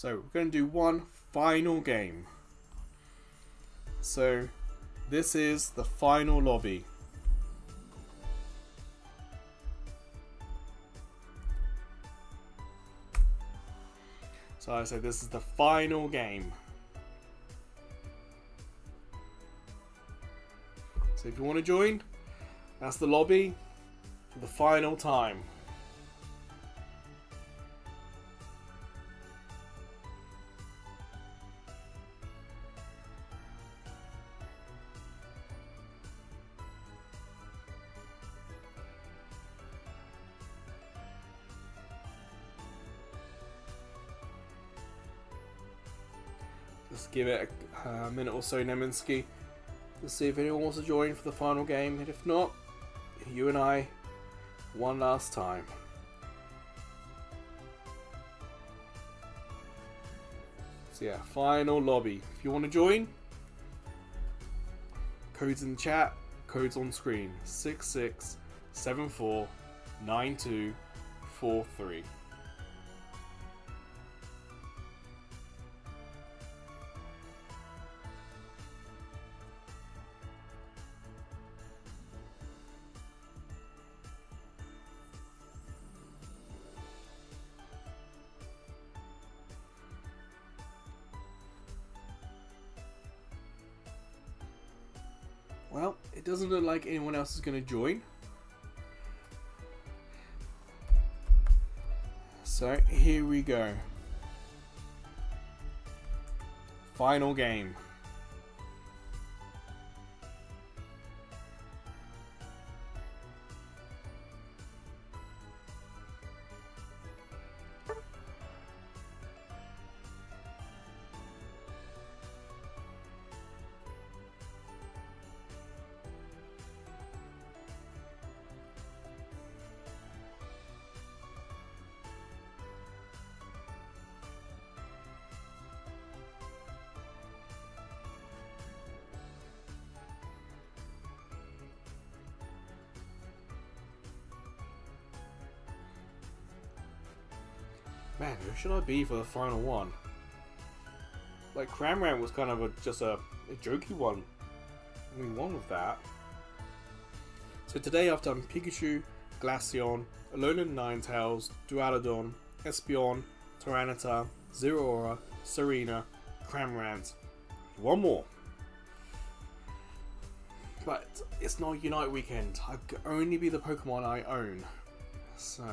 Speaker 1: So we're going to do one final game. So this is the final lobby. So I said this is the final game. So if you want to join, that's the lobby for the final time. Just give it a minute or so, Neminsky, to see if anyone wants to join for the final game, and if not, you and I, one last time. So yeah, final lobby. If you want to join, codes in the chat, codes on screen, 66749243. Well, it doesn't look like anyone else is going to join. So, here we go. Final game. Man, who should I be for the final one? Like, Cramorant was kind of just a jokey one. We won with that. So today I've done Pikachu, Glaceon, AlolanNinetails, Duraludon, Espeon, Tyranitar, Zeraora, Tsareena, Cramorant. One more. But it's not Unite Weekend. I can only be the Pokemon I own. So...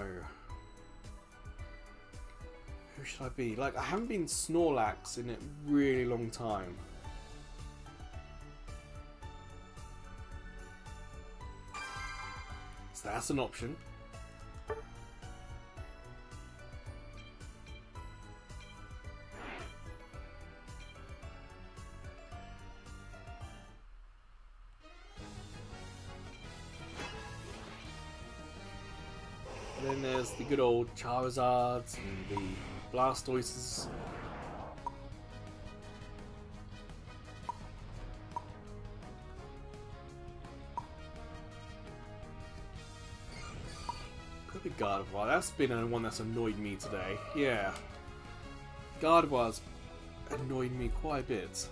Speaker 1: who should I be? Like, I haven't been Snorlax in a really long time. So that's an option. And then there's the good old Charizards and the Blastoises. Could be Gardevoir. That's been the one that's annoyed me today. Yeah. Gardevoir's annoyed me quite a bit.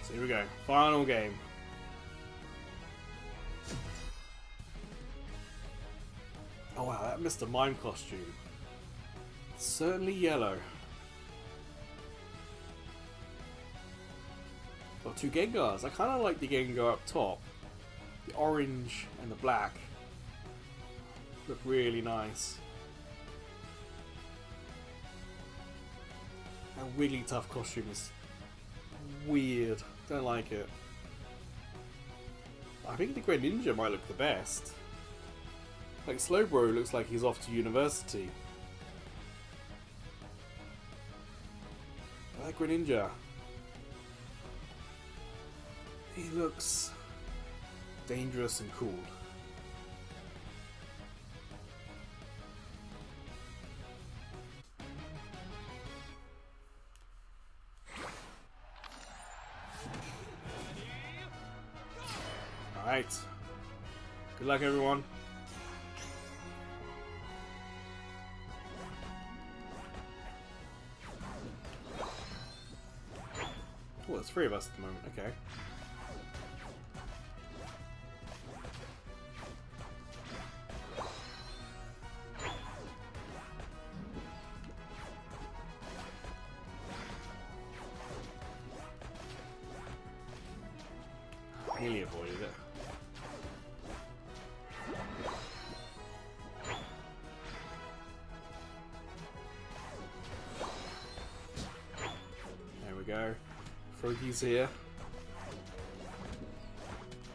Speaker 1: So here we go. Final game. Oh wow, that Mr. Mime costume. Certainly yellow. Got two Gengars. I kind of like the Gengar up top. The orange and the black look really nice. And Wigglytuff costume is weird. Don't like it. I think the Greninja might look the best. Like, Slowbro looks like he's off to university. I like Greninja. He looks dangerous and cool. Alright. Good luck, everyone. Oh, there's 3 of us at the moment. Okay. Nearly avoided it. There we go. Froggy's here.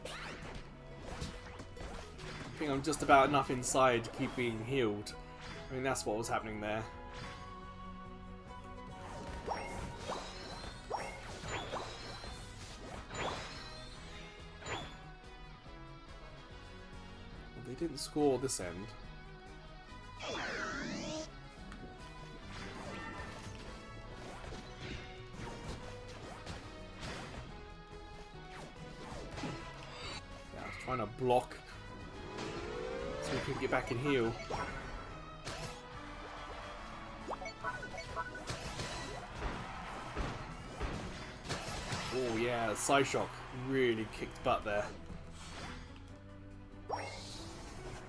Speaker 1: I think I'm just about enough inside to keep being healed. I mean, that's what was happening there. They didn't score this end. Yeah, I was trying to block so we could get back and heal. Oh yeah, Psyshock really kicked butt there.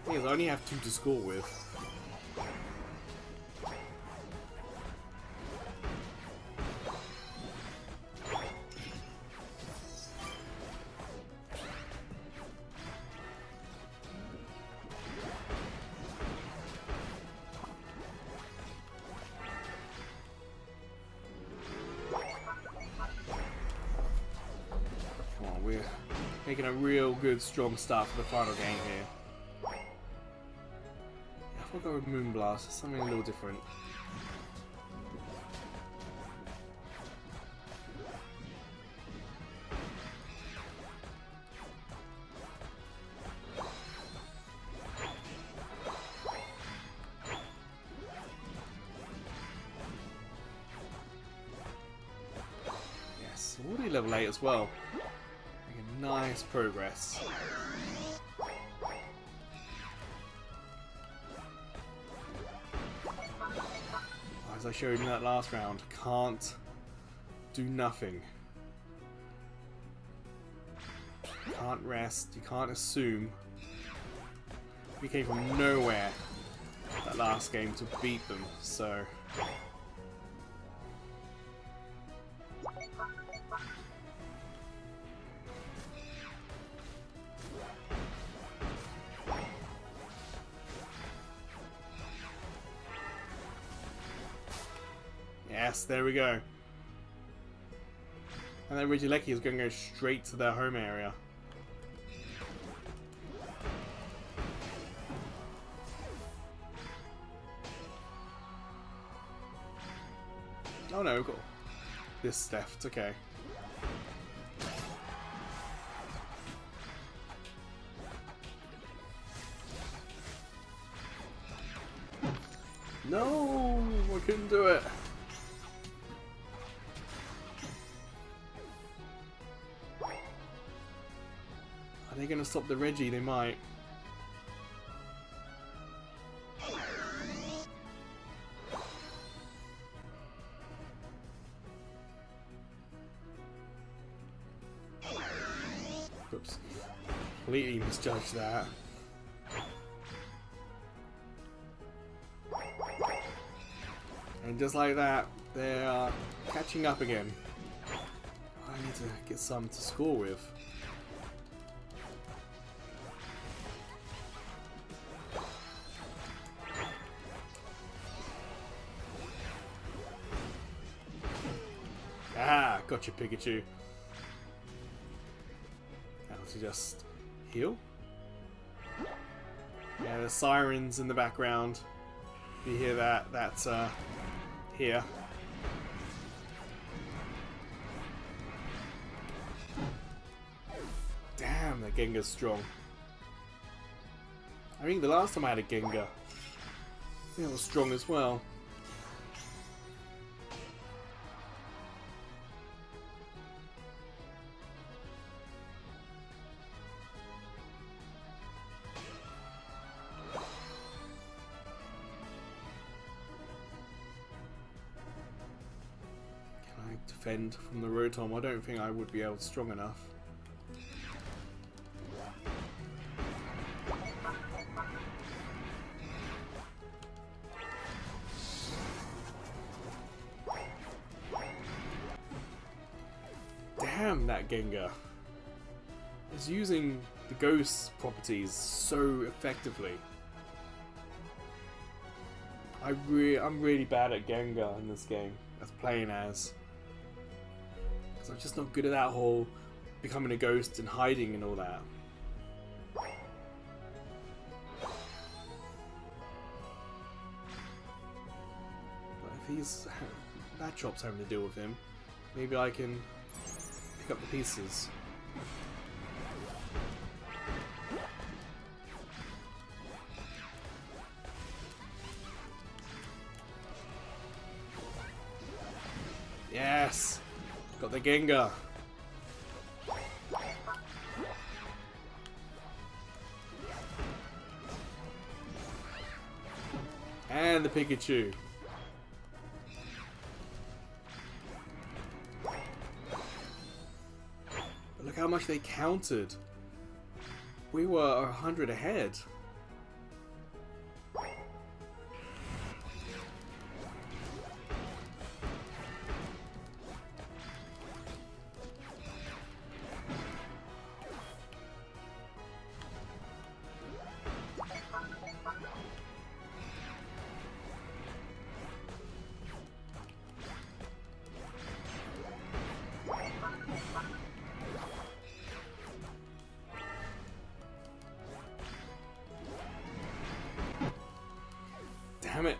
Speaker 1: I only have 2 to score with. Come on, we're making a real good strong start for the final game here. I'll go with Moonblast, something a little different. Yes, already level 8 as well. Making nice progress. As I showed in that last round, can't do nothing. Can't rest, you can't assume. We came from nowhere that last game to beat them, so... Yes, there we go. And then Regieleki is going to go straight to their home area. Oh no, we've got this left, okay. No, I couldn't do it. Are they going to stop the Reggie? They might. Oops. Completely misjudged that. And just like that, they are catching up again. I need to get some to score with. Ah, gotcha, Pikachu. Now to just heal. Yeah, there's sirens in the background. You hear that? That's here. Damn, that Gengar's strong. I think the last time I had a Gengar, it was strong as well. defend from the Rotom. I don't think I would be able to strong enough. Damn, that Gengar is using the ghost properties so effectively. I'm really bad at Gengar in this game, as playing as. Because I'm just not good at that whole becoming a ghost and hiding and all that. But if he's Machop's having to deal with him, maybe I can pick up the pieces. Yes! Got the Gengar. And the Pikachu. But look how much they countered. We were 100 ahead. Damn it.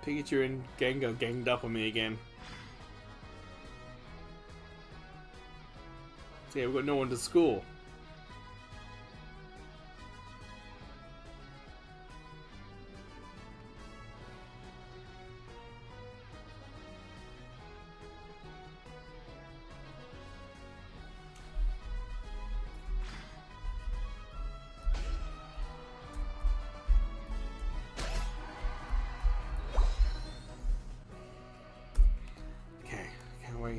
Speaker 1: Pikachu and Gengar ganged up on me again. So yeah, we've got no one to score.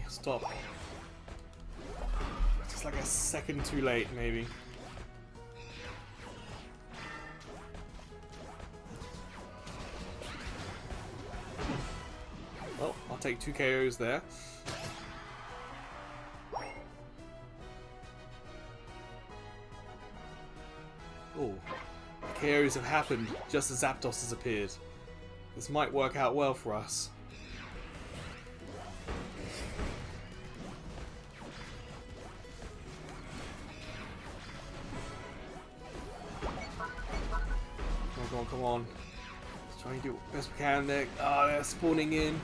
Speaker 1: Stop. Just like a second too late, maybe. Well, I'll take 2 KOs there. Oh, the KOs have happened just as Zapdos has appeared. This might work out well for us. Come on. Let's try and do the best we can there. Ah, they're spawning in.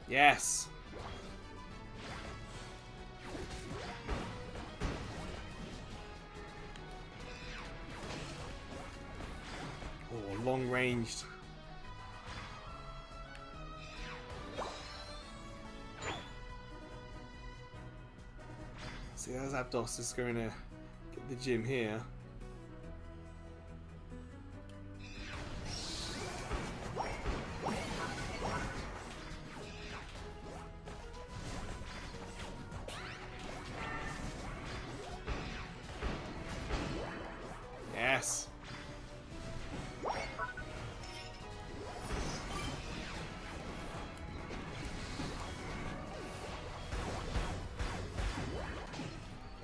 Speaker 1: Yes. Oh, long ranged. See, as Zapdos is going to get the gym here. Yes.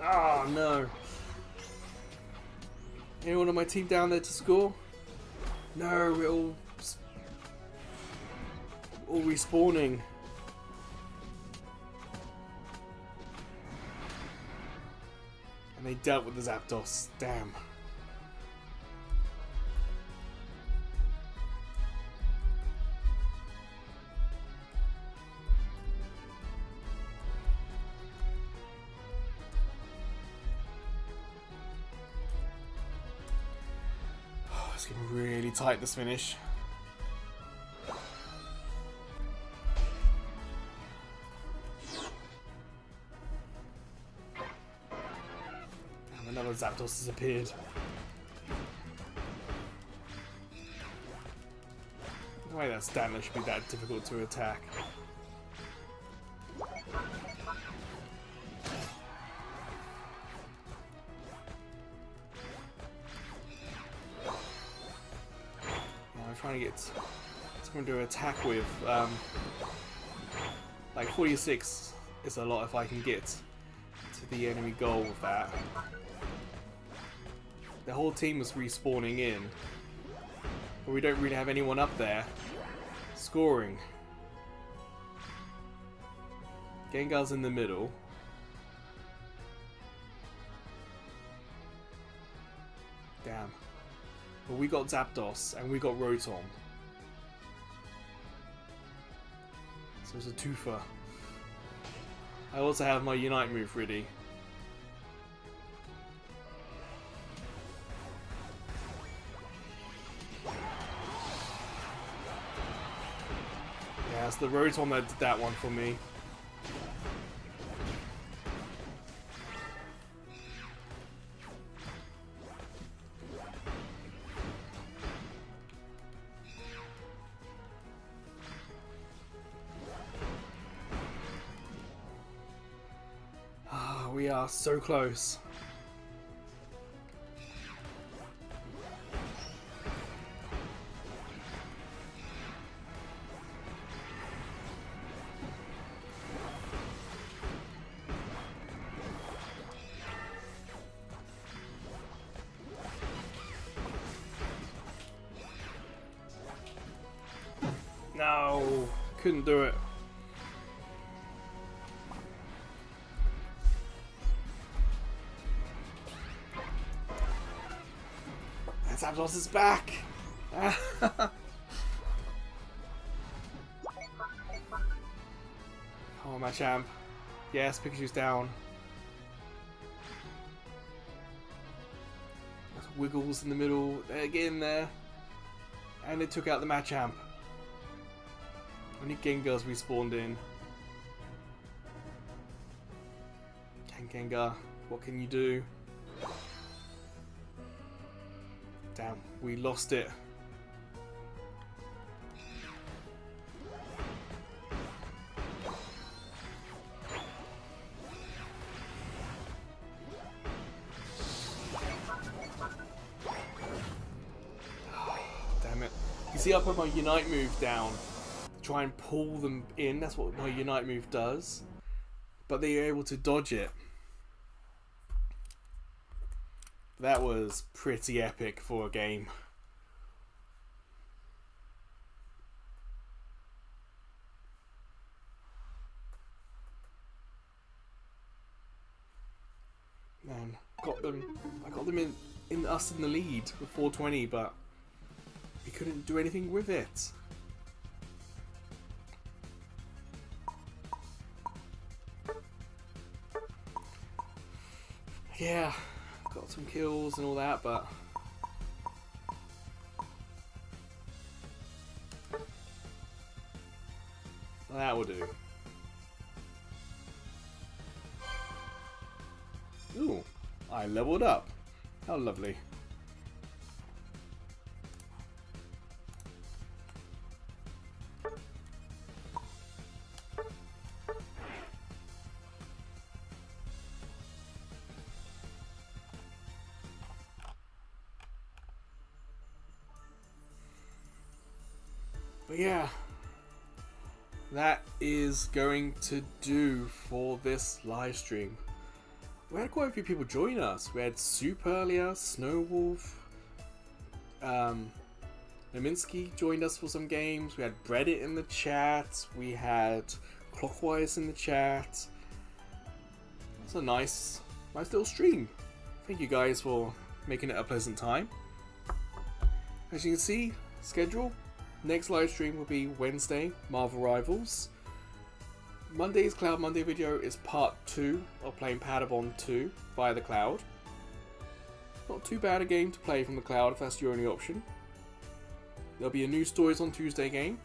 Speaker 1: Oh no. Anyone on my team down there to score? No, we're all respawning. And they dealt with the Zapdos. Damn. It's getting really tight this finish. Damn, another Zapdos Zapdos has appeared. No way that stamina should be that difficult to attack. I'm trying to get someone to attack with. Like 46 is a lot if I can get to the enemy goal with that. The whole team is respawning in, but we don't really have anyone up there scoring. Gengar's in the middle. Damn. But we got Zapdos and we got Rotom. So it's a twofer. I also have my Unite move ready. Yeah, it's the Rotom that did that one for me. We are so close. No, couldn't do it. Zapdos is back! Come on, my champ. Yes, Pikachu's down. There's Wiggles in the middle. They're getting there. And it took out the Machamp. Only Gengar's respawned in. Gengar, what can you do? Damn, we lost it. Damn it. You see, I put my Unite move down to try and pull them in. That's what my Unite move does. But they are able to dodge it. That was pretty epic for a game. Man, got them. I got them in us in the lead with 420, but we couldn't do anything with it. Yeah. Got some kills and all that, but that will do. Ooh, I leveled up. How lovely. But yeah, that is going to do for this live stream. We had quite a few people join us. We had Soup earlier, Snowwolf, Leminski joined us for some games. We had Breadit in the chat. We had Clockwise in the chat. That's a nice little stream. Thank you guys for making it a pleasant time. As you can see, schedule. Next live stream will be Wednesday, Marvel Rivals. Monday's Cloud Monday video is part 2 of playing Padabon 2 via the cloud. Not too bad a game to play from the cloud if that's your only option. There'll be a new Stories on Tuesday game.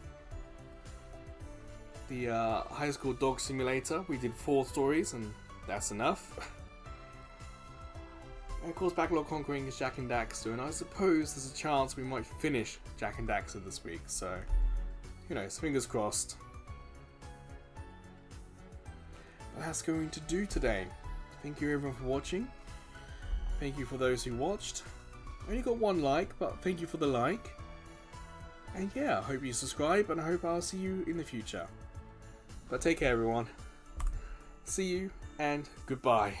Speaker 1: The High School Dog Simulator, we did 4 stories and that's enough. And of course, backlog conquering is Jack and Daxter, and I suppose there's a chance we might finish Jack and Daxter this week, so who knows, fingers crossed. But that's going to do today. Thank you everyone for watching. Thank you for those who watched. I only got one like, but thank you for the like. And yeah, I hope you subscribe, and I hope I'll see you in the future. But take care everyone. See you, and goodbye.